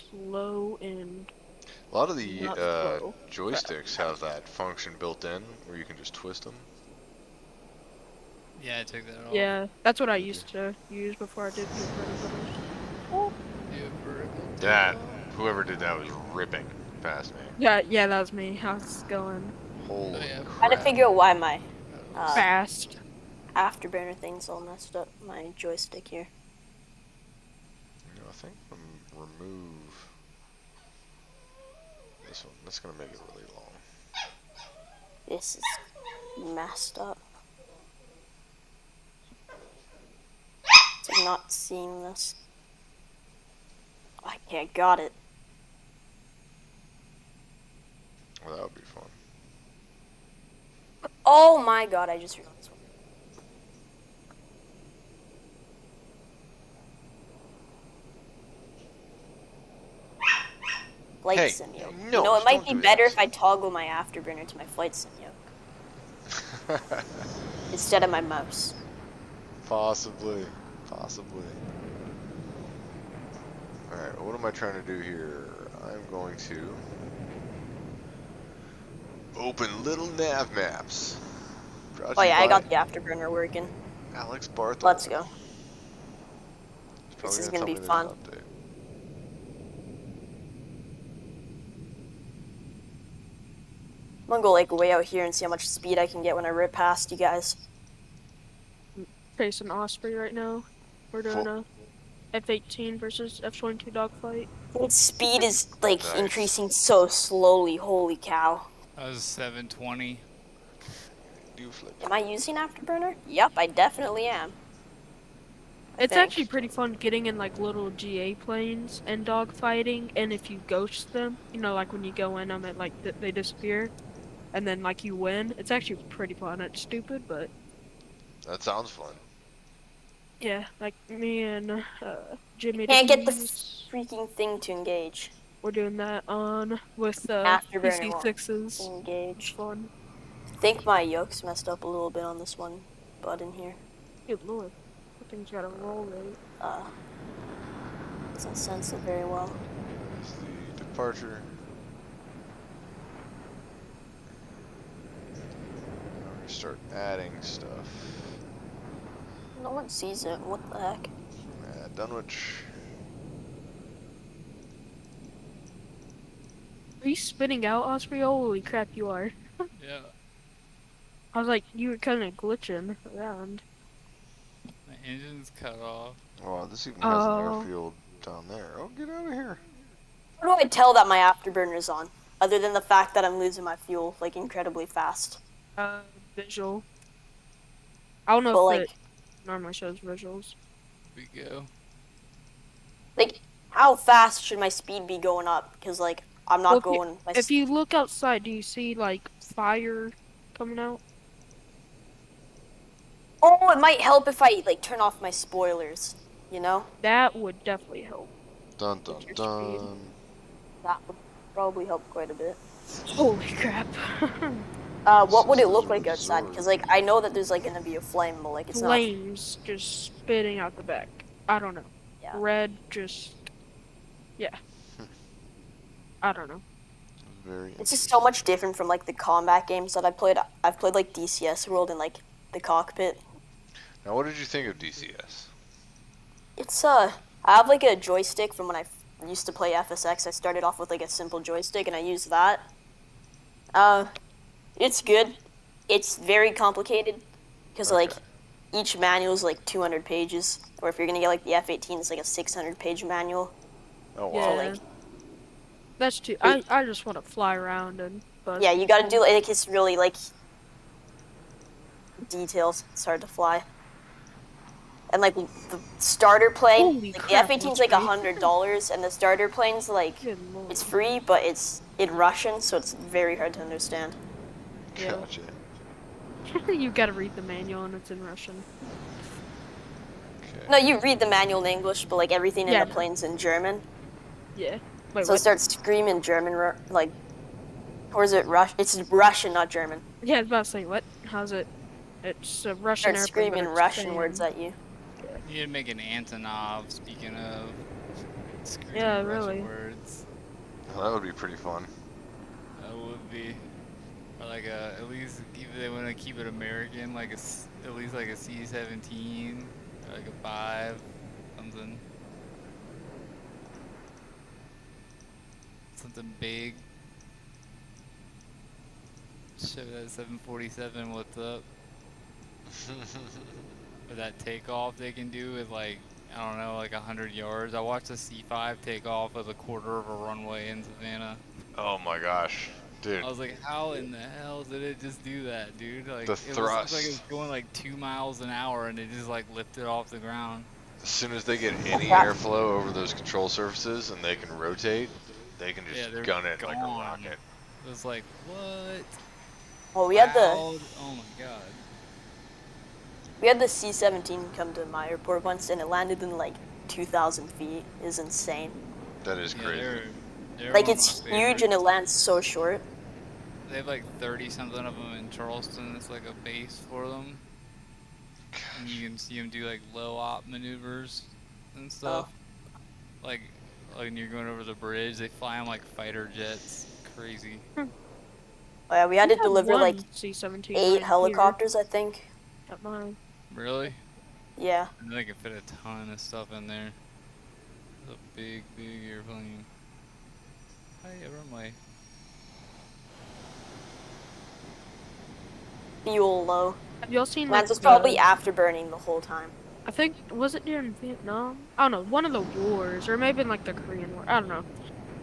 slow and A lot of the not slow. joysticks have that function built in where you can just twist them. Yeah, I took that off. Yeah, that's what I used to use before I did the vertical. Oh. Do a vertical That, takeoff. whoever did that was ripping past me. Yeah, that was me. How's it going? Holy yeah. Trying to crap. figure out why my Fast. afterburner thing's all messed up. My joystick here. You know, I think remove this one. That's gonna make it really long. This is messed up. It's like not seeing this. Okay, I got it. Well, that would be fun. Oh my god, I just realized. Flight Hey, sim yoke. no, You know, it might don't be do better this. if I toggle my afterburner to my flight sim yoke instead of my mouse. Possibly. Possibly. Alright, what am I trying to do here? I'm going to open little nav maps. Brought Oh to you yeah, I by got the afterburner working. Alex Barthel. Let's go. He's This probably is going to gonna tell be me there's an fun. update. I'm gonna go like way out here and see how much speed I can get when I rip past you guys. Facing Osprey right now. We're doing a F18 versus F22 dogfight. Its speed is like Nice. increasing so slowly. Holy cow! That was 720. New flip. Am I using afterburner? Yep, I definitely am. I It's think. actually pretty fun getting in like little GA planes and dogfighting, and if you ghost them, you know, like when you go in them and like they disappear, and then like you win. It's actually pretty fun. It's stupid, but That sounds fun. yeah, like me and Jimmy Can't get the Defuse, freaking thing to engage. we're doing that on with Afterburner won't PC6s. It's engage. fun. I think my yoke's messed up a little bit on this one button here. Good lord, that thing's got a roll rate. Doesn't sense it very well. There's the departure. Now we start adding stuff. No one sees it. What the heck? Add Dunwich. Are you spinning out, Osprey? Holy crap, you are. Yeah. I was like, you were kind of glitching around. The engine's cut off. Oh, this even has an Oh. airfield down there. Oh, get out of here. How do I tell that my afterburner is on? Other than the fact that I'm losing my fuel like incredibly fast. Visual. I don't know But if like, it normally shows visuals. We go. like, how fast should my speed be going up? Because like, I'm not Well, going. if you look outside, do you see like fire coming out? Oh, it might help if I like turn off my spoilers. You know, That would definitely help Dun dun with your speed. dun. that would probably help quite a bit. Holy crap. What would This it is look like outside? absurd. Because like, I know that there's like gonna be a flame, but like, it's not. Flames just spitting out the back. I don't know. Yeah. Red just. Yeah. I don't know. Very It's just so much different from like the combat games that I've played. I've played like DCS World and like the cockpit. Now, what did you think of DCS? It's I have like a joystick from when I used to play FSX. I started off with like a simple joystick and I used that. It's good. It's very complicated because like each manual is like 200 pages, or if you're gonna get like the F18, it's like a 600-page manual. Oh, wow. Yeah. So like, That's too. I just want to fly around and buzz. yeah, you gotta people. do like it's really like details. It's hard to fly. And like the starter plane, Holy like crap, the F18's let's like go. $100, and the starter plane's like Good lord. it's free, but it's in Russian, so it's very hard to understand. Yeah. Gotcha. You gotta read the manual and it's in Russian. Okay. No, you read the manual in English, but like everything in Yeah, the no. plane's in German. Yeah. Wait, So it what? starts screaming German, like, or is it Russian? It's Russian, not German. Yeah, I was about to say, what? How's it? It's a Russian Starts airplane, but screaming it's Russian saying... words at you. You need to make an Antonov, speaking of screaming Yeah, Russian really. words. Well, that would be pretty fun. That would be. Or like a, at least if they want to keep it American, like at least like a C-17, or like a 5, something. Something big. Show that 747 what's up. Or that takeoff they can do with like, I don't know, like 100 yards. I watched a C5 take off with a quarter of a runway in Savannah. Oh my gosh. Dude, I was like, how in the hell did it just do that, dude? Like, The it looked like it was thrust. going like 2 miles an hour and it just like lifted off the ground. as soon as they get any airflow over those control surfaces and they can rotate, they can Yeah, just they're gun it like a gone. rocket. It was like, what? Well, we had the Loud. Oh my god. C-17 come to my airport once, and it landed in like 2,000 feet. Is insane. That is Yeah, crazy. they're Like one of my it's huge and it favorites. lands so short. They have like 30 something of them in Charleston. It's like a base for them. And you can see them do like low op maneuvers and stuff. Like when you're going over the bridge, they fly them like fighter jets. Crazy. Oh yeah, we had We to have deliver like one C-17 8 land here helicopters, I think. at mine. Really? Yeah. And they can fit a ton of stuff in there. It's a big, big airplane. Hi, runway. Fuel low. Have y'all seen like Lands was the? probably afterburning the whole time. I think was it during Vietnam? I don't know, one of the wars, or maybe in like the Korean War. I don't know.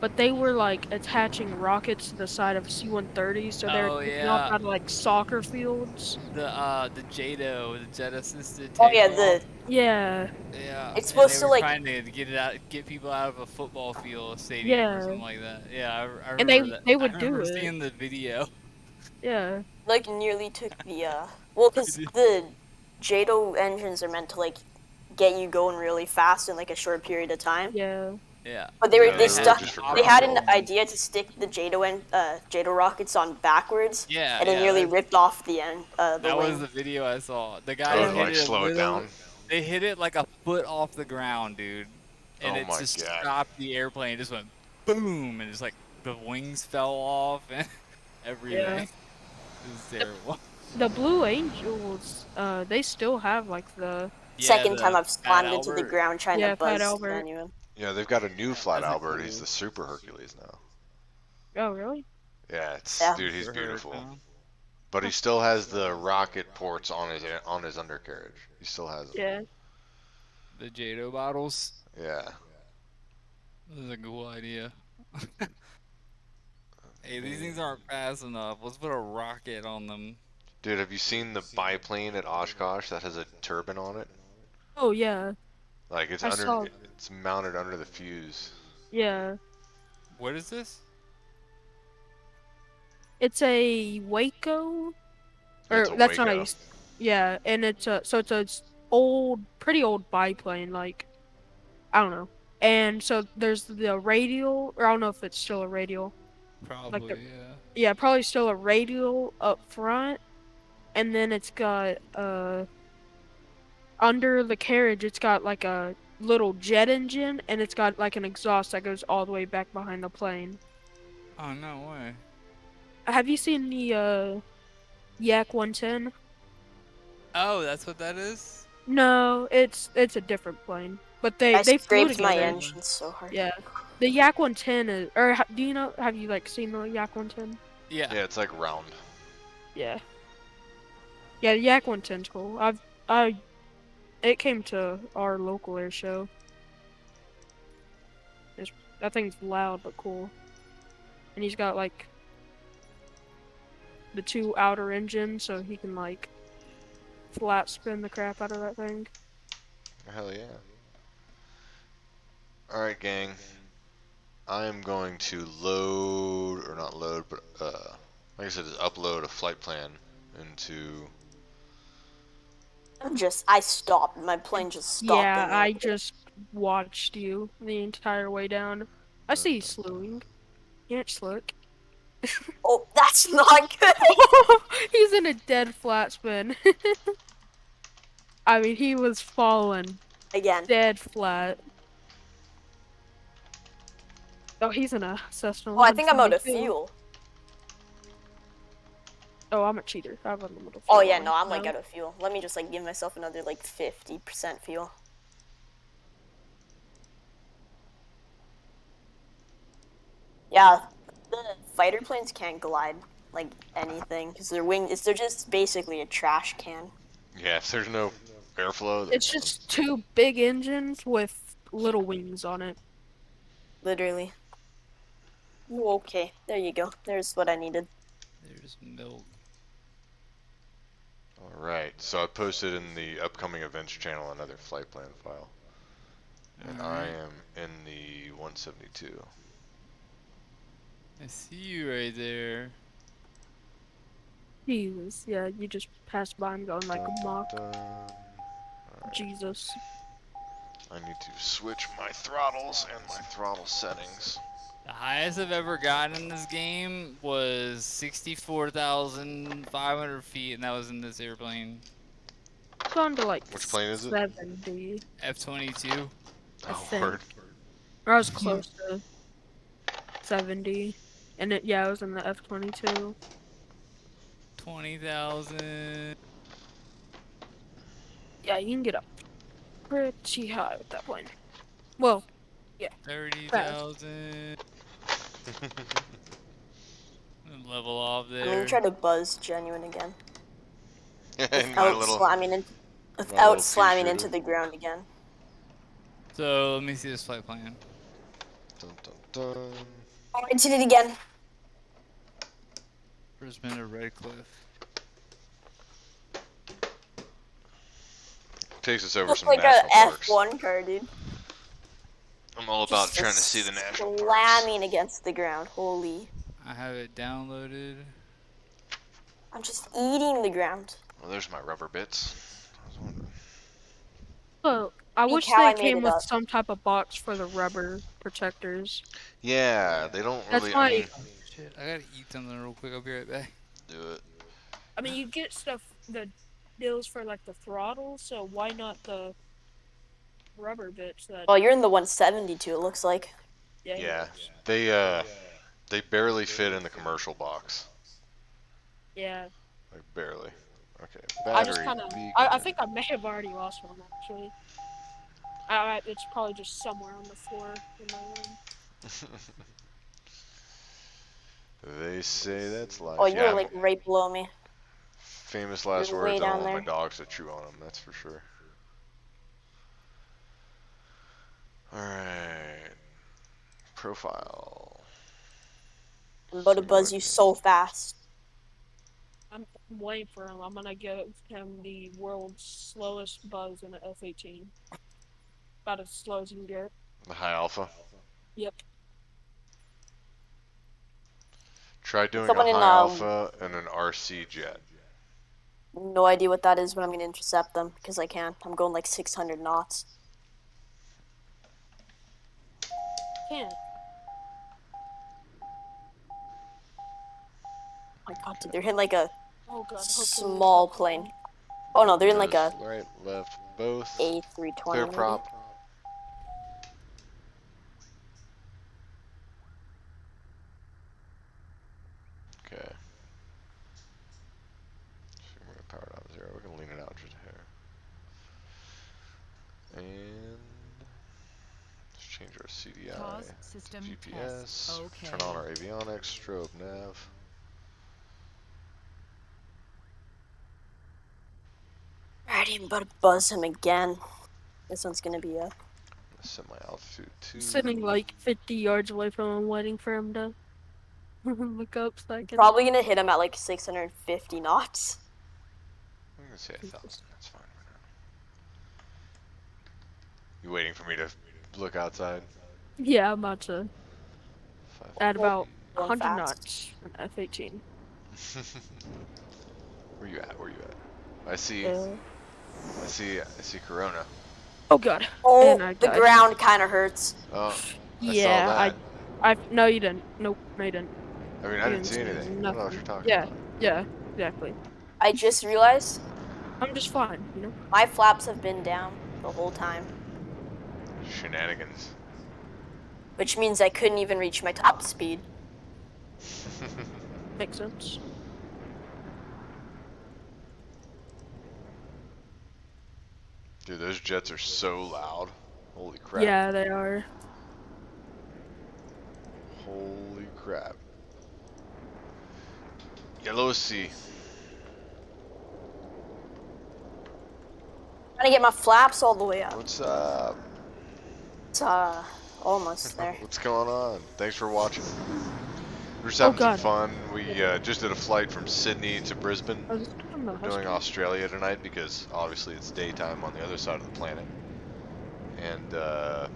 But they were like attaching rockets to the side of C-130s, so they're Oh taking off yeah, out of like soccer fields. the JADO, the jet assisted Oh yeah, takeoff. Yeah, Yeah, it's and they supposed to were like trying to get it out, get people out of a football field, stadium, or yeah, something like that. Yeah, I and remember that. they I would do remember it. seeing the video. Yeah, like nearly took the well, cause the JADO engines are meant to like get you going really fast in like a short period of time. yeah, Yeah, But Yeah, they they were stuck. just for They ground had an control. idea to stick the JADO rockets on backwards, yeah, and it yeah. nearly ripped off the That was wing. the video I saw. The I guys would yeah, hit like it slow it literally. down. They hit it like a foot off the ground, dude, and Oh it my just god. stopped the airplane. It just went boom, and it's like the wings fell off and yeah. everything. It was terrible. The Blue Angels, they still have like the Yeah, Second time the I've Fat slammed into the Albert. ground trying to Pat buzz the Albert. menu in. Yeah, they've got a new Flat That's a Albert. He's cool. the Super Hercules now. Oh really? Yeah, it's Yeah. dude, he's Super Herc, beautiful. huh? But he still has the rocket ports on his undercarriage. He still has them. Yeah. The JADO bottles. Yeah. This is a cool idea. Hey, these things aren't fast enough. Let's put a rocket on them. Dude, have you seen the biplane at Oshkosh that has a turbine on it? Oh yeah, Like I saw. it's mounted under the fuse. Yeah, What is this? it's a Waco, It's or a that's not how you. Waco. Yeah, and it's a so it's a old, pretty old biplane. Like I don't know. And so there's the radial, or I don't know if it's still a radial. Like Probably, the yeah. yeah, probably still a radial up front, and then it's got under the carriage it's got like a little jet engine, and it's got like an exhaust that goes all the way back behind the plane. Oh, no way. Have you seen the Yak 110? Oh, that's what that is? No, it's a different plane, but I they flew scraped my together. engine so hard. Yeah, the Yak 110 is, or do you know? Have you like seen the Yak 110? Yeah. Yeah, it's like round. Yeah, yeah, the Yak 110's cool. It came to our local air show. That thing's loud but cool, and he's got like the two outer engines, so he can like flat spin the crap out of that thing. Hell yeah. Alright, gang. I am going to load, or not load, but like I said, just upload a flight plan into. I stopped. My plane just stopped. Yeah, in the I air. just watched you the entire way down. I see you slewing. You ain't slick. Oh, that's not good. He's in a dead flat spin. I mean, he was falling Again. dead flat. Oh, he's in a Cessna Oh, I think I'm out of 172. fuel. Oh, I'm a cheater. I have unlimited fuel. Oh yeah, no, on. I'm like out of fuel. Let me just like give myself another like 50% fuel. Yeah, the fighter planes can't glide like anything because they're just basically a trash can. Yeah, if there's no airflow, It's there's just two big engines with little wings on it. Literally. Ooh, okay, there you go. There's what I needed. There's milk. Alright, so I posted in the upcoming events channel another flight plan file. And I Alright. am in the 172. I see you right there. Jesus, yeah, you just pass by him going like a mock. Alright. Jesus. I need to switch my throttles and my throttle settings. The highest I've ever gotten in this game was 64,500 feet, and that was in this airplane. Gone to like Which plane is it? 70, F-22. I Oh, think. word. Or I was close to 70. And yeah, it was in the F-22. 20,000. Yeah, you can get up pretty high with that plane. Well, yeah, fast. 30,000. Level off I'm gonna there. try to buzz Genuine again. And my Without little slamming into t-shirter. the ground again. So let me see this flight plan. Dun, dun, dun. Oh, I did it again. Brisbane to Redcliffe. Takes us over Looks some like a national parks. F1 car, dude. I'm all about Just trying to see the national parks. slamming against the ground. Holy. I have it downloaded. I'm just eating the ground. Well, there's my rubber bits. I was wondering. Well, I Peek wish how they I made came it with up. some type of box for the rubber protectors. Yeah, they don't That's really. why- I mean, Oh, shit, I gotta eat something real quick. I'll be right back. do it. I mean, you get stuff, the deals for like the throttle, so why not the rubber bits that, Well, you're in the 172, it looks like. Yeah, they barely fit in the commercial box. yeah. Like barely. Okay, I just battery. kind of, I think I may have already lost one actually. It's probably just somewhere on the floor in my room. They say that's life. Oh, you're Yeah, like right below me. famous last You're words. way I don't down want my there. dogs to chew on them. That's for sure. All right. Profile. I'm about to buzz you so fast. I'm waiting for him. I'm gonna give him the world's slowest buzz in an F-18. About as slow as you can get. The high alpha. Yep. Try doing Someone a in high alpha and an RC jet. no idea what that is, but I'm gonna intercept them because I can. I'm going like 600 knots. Can't. Oh my god, dude, they're hitting like a Oh god. small plane. Oh no, they're in like a Right, left, both. A320 Clear maybe. prop. Okay. So we're gonna power down to 0. We're gonna lean it out just a hair. And let's change our CDI Pause system to GPS. test. Okay. Turn on our avionics, strobe nav. Alrighty, I'm about to buzz him again. This one's gonna be a. Set my altitude to. Sitting like 50 yards away from him, waiting for him to look up so I can. Probably gonna hit him at like 650 knots. I'm gonna say 1,000. That's fine right now. You waiting for me to look outside? Yeah, I'm about to add about Going 100 fast. knots in F-18. Where you at? Where you at? I see Corona. Oh god. Oh, And I the died. ground kind of hurts. Oh, Yeah, I saw that. no, you didn't. Nope, no, you didn't. I mean, I didn't see anything. I don't know what you're talking Yeah, about. yeah, exactly. I just realized I'm just fine, you know? my flaps have been down the whole time, Shenanigans. which means I couldn't even reach my top speed. Makes sense. Dude, those jets are so loud. Holy crap. Yeah, they are. Holy crap. Yellow Sea. Trying to get my flaps all the way up. What's up? It's almost there. What's going on? Thanks for watching. We're just having some God. fun. We just did a flight from Sydney to Brisbane. I was doing the We're doing Australia tonight because obviously it's daytime on the other side of the planet. And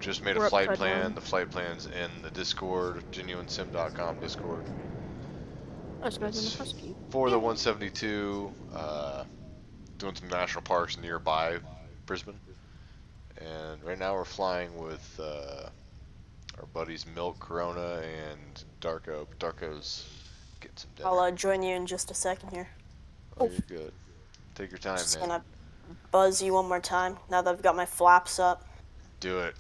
just made We're a flight upside plan. down. The flight plan's in the Discord, genuinesim.com Discord. That's better than a It's husky. for the 172, doing some national parks nearby Brisbane. And right now we're flying with our buddies Milk, Corona, and Darko. Darko's getting some dinner. I'll join you in just a second here. Oh, you're good. Take your time, Just man. gonna buzz you one more time now that I've got my flaps up. Do it.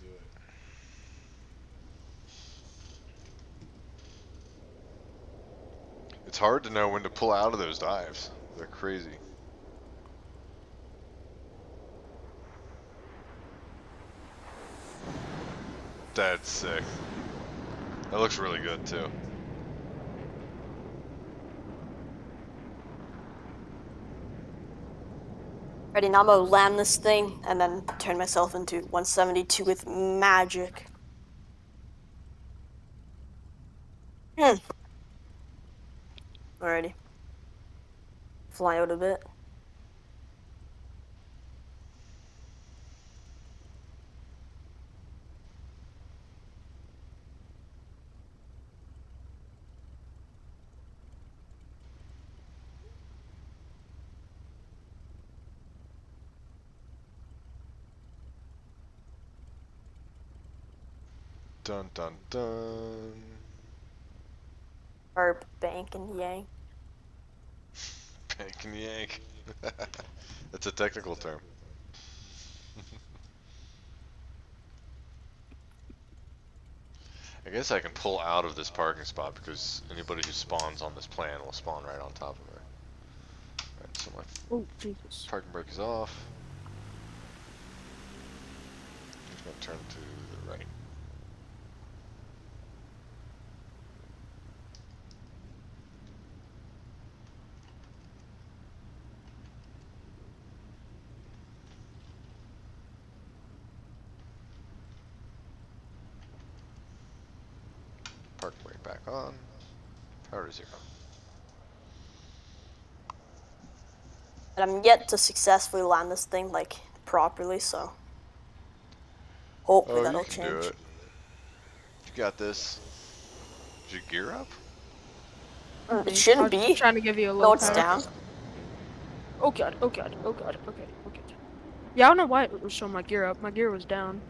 It's hard to know when to pull out of those dives. They're crazy. That's sick. That looks really good too. Ready, now I'm gonna land this thing and then turn myself into 172 with magic. Alrighty. Fly out a bit. Dun dun dun. Or bank and yank. Bank and yank. That's a technical term. I guess I can pull out of this parking spot because anybody who spawns on this plan will spawn right on top of her. Alright, so my Oh, Jesus. parking brake is off. I'm just gonna turn to the right. Parking brake back on. Power to 0. But I'm yet to successfully land this thing, like, properly, so hopefully Oh, you that'll can change. do it. You got this. Did you gear up? It shouldn't I'm be. trying to give you a No, low it's pass. down. Oh god, oh god, oh god, okay, okay. Yeah, I don't know why it was showing my gear up. My gear was down.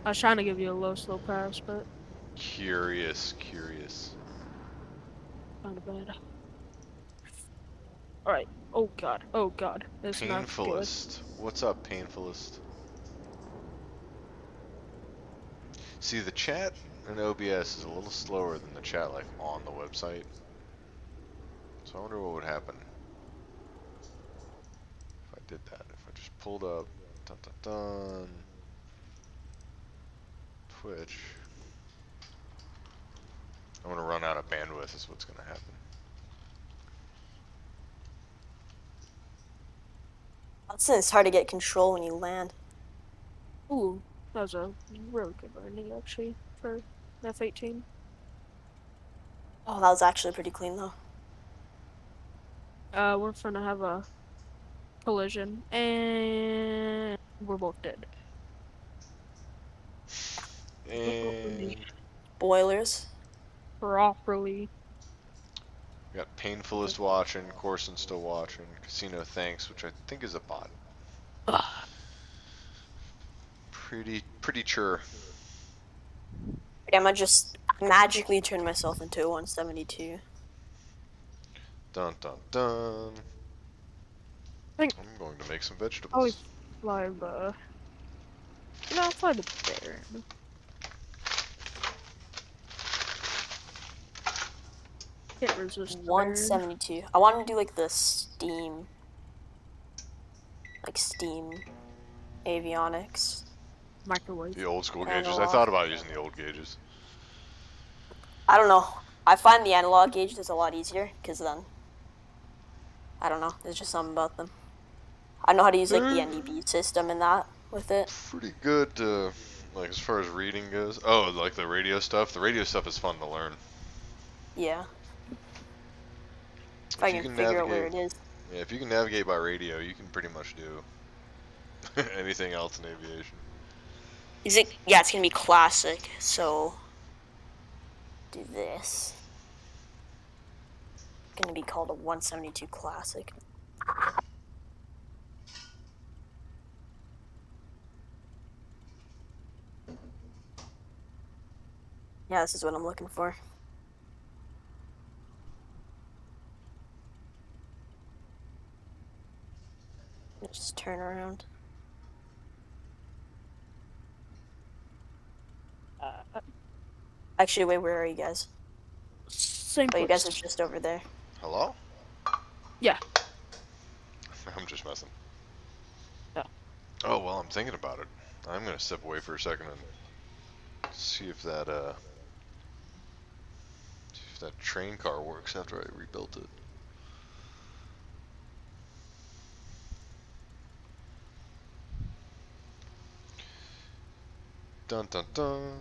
I was trying to give you a low, slow pass, but Curious. kind of bad. Alright. Oh god, it's not good. Painfulest. What's up, painfulest? See, the chat in OBS is a little slower than the chat like on the website. So I wonder what would happen if I did that. If I just pulled up dun dun dun Twitch. I'm gonna run out of bandwidth is what's gonna happen. It's hard to get control when you land. Ooh, that was a really good landing actually for F-18. Oh, that was actually pretty clean though. We're gonna have a collision, and we're both dead. And Boilers. Properly. we got painfulest watching, Corson still watching, Casino thanks, which I think is a bot. Pretty sure. I'm gonna just magically turn myself into a 172. Dun dun dun. I think I'm going to make some I'll vegetables. fly the. You know, I'll fly the bear. Can't resist the bear. 172. I want to do like the steam. Like steam avionics. Microwave. The old school Analog. gauges. I thought about using the old gauges. I don't know. I find the analog gauges a lot easier because then, I don't know. There's just something about them. I know how to use like the NDB system and that with it. Pretty good, like as far as reading goes. Oh, like the radio stuff. The radio stuff is fun to learn. Yeah. If I you can figure out where it is. Yeah, if you can navigate by radio, you can pretty much do anything else in aviation. Is it? Yeah, it's gonna be classic. So do this. going to be called a 172 Classic. Yeah, this is what I'm looking for. Just turn around. Actually, wait, where are you guys? Same Oh, you guys are place. just over there. Hello? Yeah. I'm just messing. Yeah. Oh, well, I'm thinking about it. I'm gonna step away for a second and see if that train car works after I rebuilt it. Dun dun dun.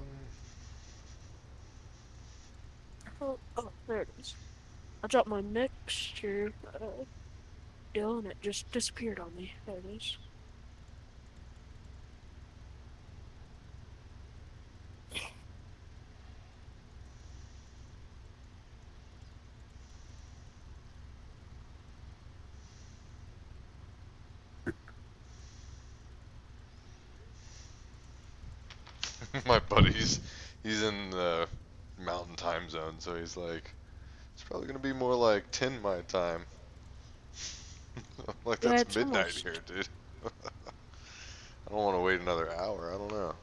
Oh, there it is. I dropped my mixture, deal, and it just disappeared on me. There it is. My buddy's he's in the mountain time zone, so he's like, it's probably gonna be more like 10 my time. I'm like, Yeah, that's it's midnight almost. here, dude. I don't want to wait another hour. I don't know.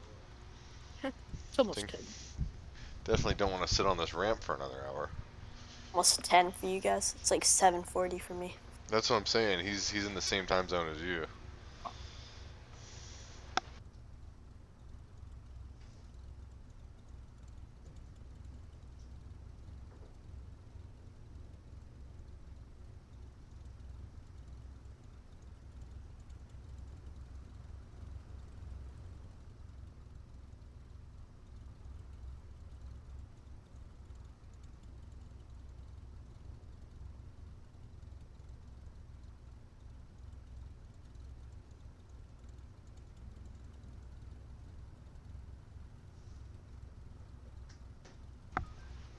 It's almost Think 10. definitely don't want to sit on this ramp for another hour. Almost 10 for you guys. It's like 7:40 for me. That's what I'm saying. He's in the same time zone as you.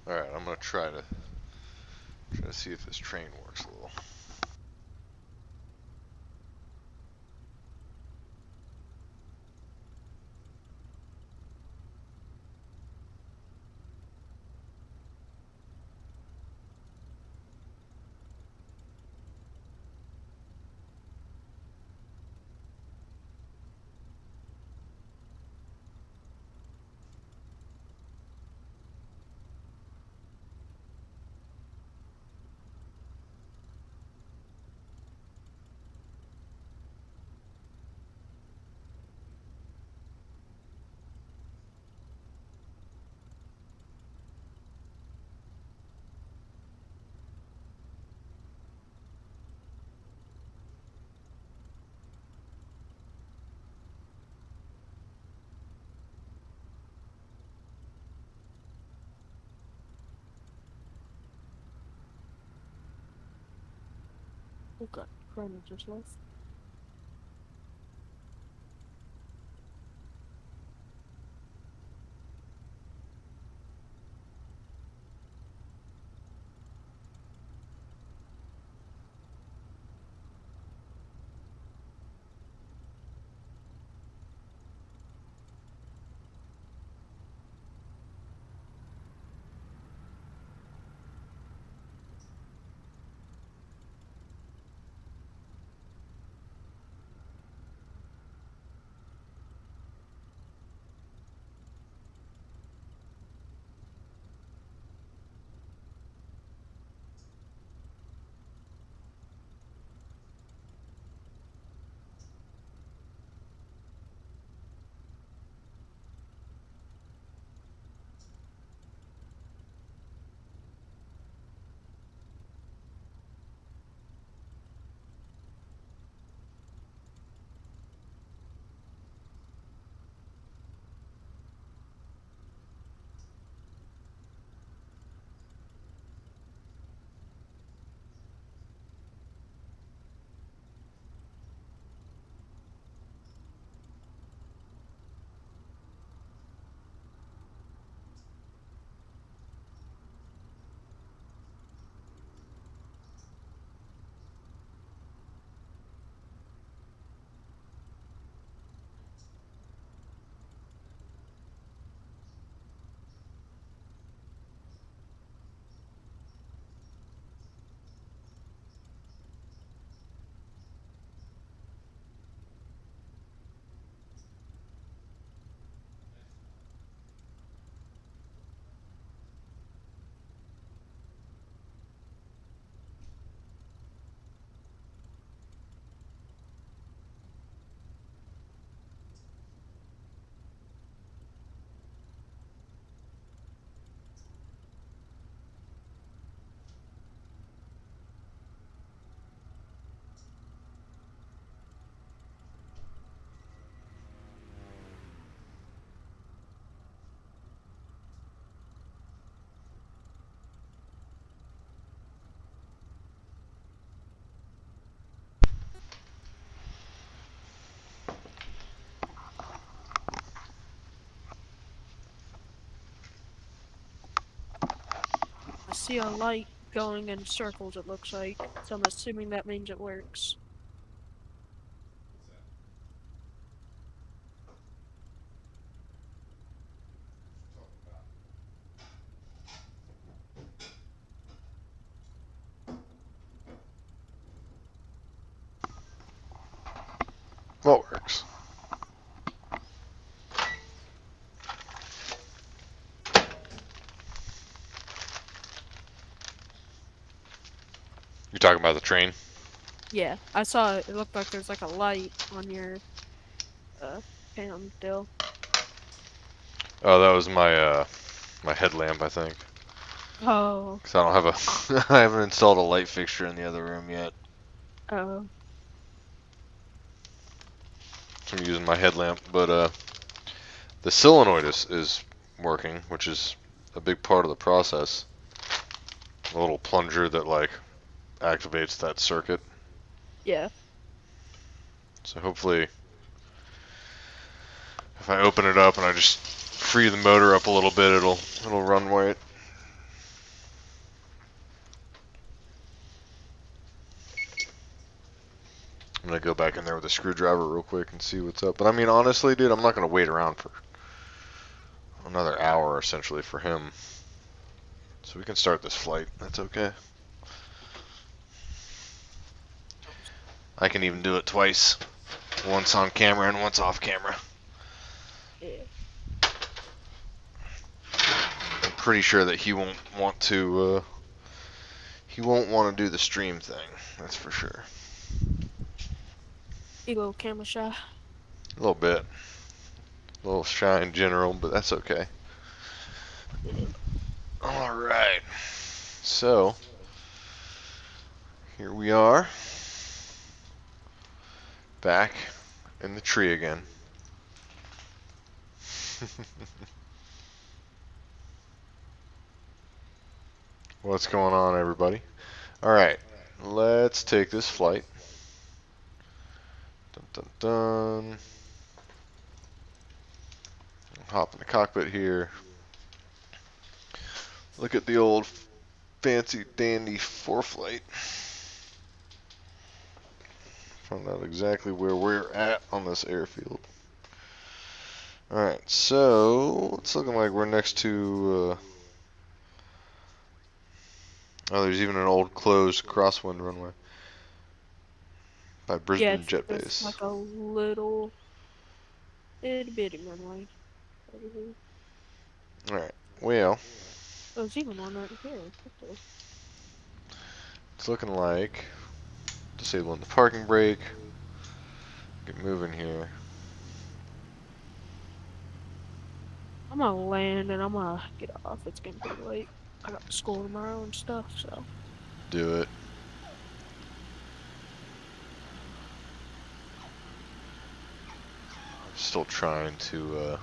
All right, I'm gonna try to see if this train works a little. Oh god, Chrono just left. see a light going in circles, it looks like. So I'm assuming that means it works. What works? You're talking about the train? Yeah, I saw it. It looked like there's like a light on your cam still. Oh, that was my headlamp, I think. Oh. Cause I don't have a, I haven't installed a light fixture in the other room yet. Oh. So I'm using my headlamp, but the solenoid is working, which is a big part of the process. A little plunger that like activates that circuit. Yeah. So hopefully, if I open it up and I just free the motor up a little bit, it'll run right. I'm gonna go back in there with a screwdriver real quick and see what's up. But I mean, honestly, dude, I'm not gonna wait around for another hour essentially for him. So we can start this flight. That's okay. I can even do it twice. Once on camera and once off camera. Yeah. I'm pretty sure that he won't want to. He won't want to do the stream thing. That's for sure. You little camera shy. A little bit. A little shy in general, but that's okay. Yeah. Alright. So, here we are. Back in the tree again. What's going on, everybody? Alright. Let's take this flight. Dun dun dun. Hop in the cockpit here. Look at the old fancy dandy ForeFlight. Find out exactly where we're at on this airfield. Alright, so it's looking like we're next to oh, there's even an old closed crosswind runway by Yeah, Brisbane it's Jet just Base. like a little itty bitty runway over here. Alright, well, Oh, there's even one right here. What the? it's looking like disabling the parking brake. Get moving here. I'm gonna land and I'm gonna get off. It's getting pretty late. I got school tomorrow and stuff, so. Do it. Still trying to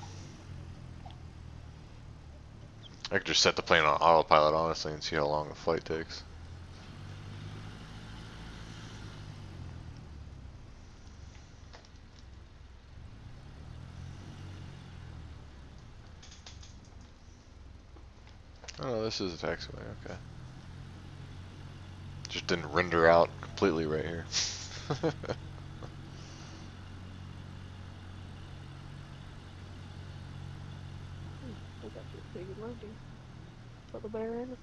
I could just set the plane on autopilot, honestly, and see how long the flight takes. Oh, this is a taxiway, okay. Just didn't render out completely right here. I got this big landing. Put the bear in it.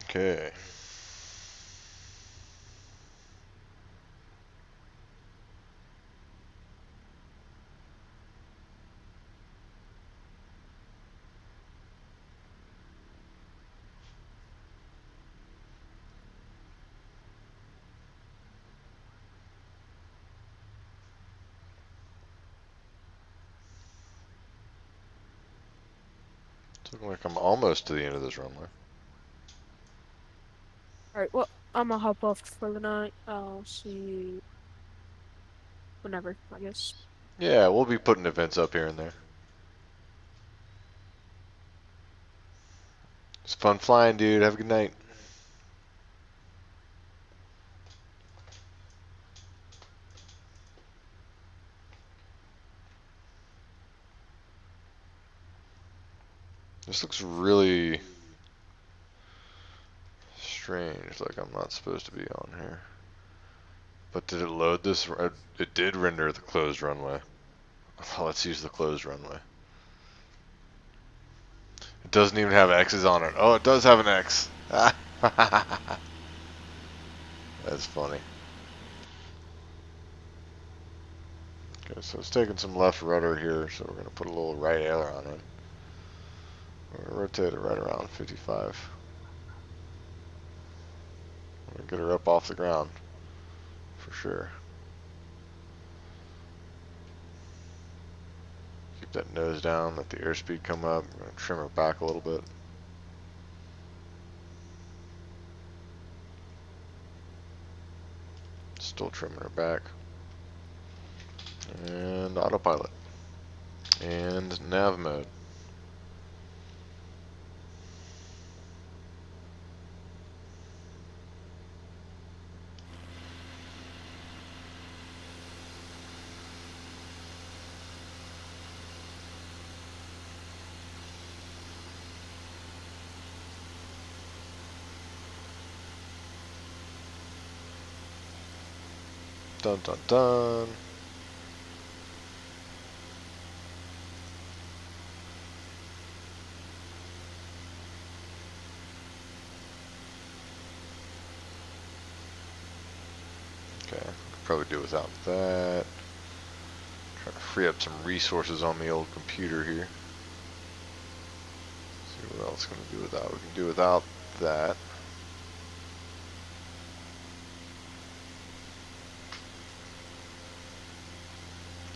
Okay. It's looking like I'm almost to the end of this runway. Alright, well, I'm gonna hop off for the night. I'll see you whenever, I guess. Yeah, we'll be putting events up here and there. It's fun flying, dude. Have a good night. This looks really strange, like I'm not supposed to be on here. But did it load this? It did render the closed runway. Let's use the closed runway. It doesn't even have X's on it. Oh, it does have an X. That's funny. Okay, so it's taking some left rudder here, so we're going to put a little right aileron in. We're going to rotate it right around 55. We're going to get her up off the ground, for sure. Keep that nose down, let the airspeed come up. We're going to trim her back a little bit. Still trimming her back. And autopilot. And nav mode. Dun dun dun. Okay, could probably do without that. Trying to free up some resources on the old computer here. See what else can we do without. We can do without that.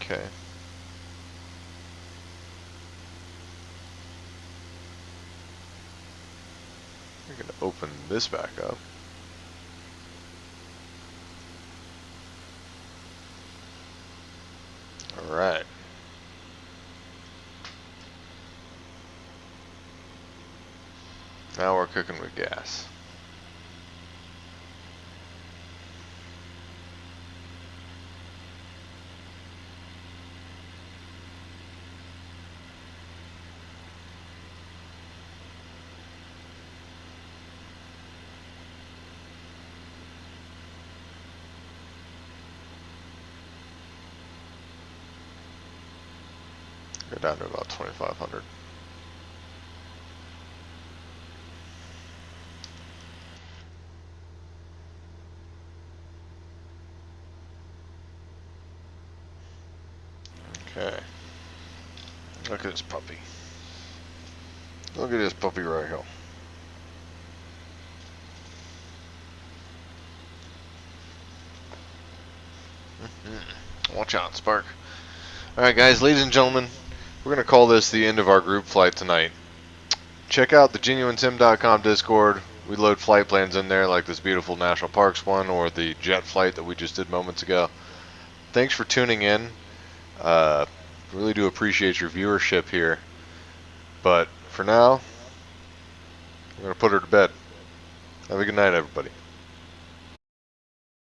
Okay. We're going to open this back up. Alright. Now we're cooking with gas. Go down to about 2,500. Okay. Look at this puppy. Look at this puppy right here. Watch out, Spark. Alright guys, ladies and gentlemen, we're going to call this the end of our group flight tonight. Check out the genuinesim.com Discord. We load flight plans in there like this beautiful National Parks one or the jet flight that we just did moments ago. Thanks for tuning in. Really do appreciate your viewership here. But for now, I'm going to put her to bed. Have a good night, everybody.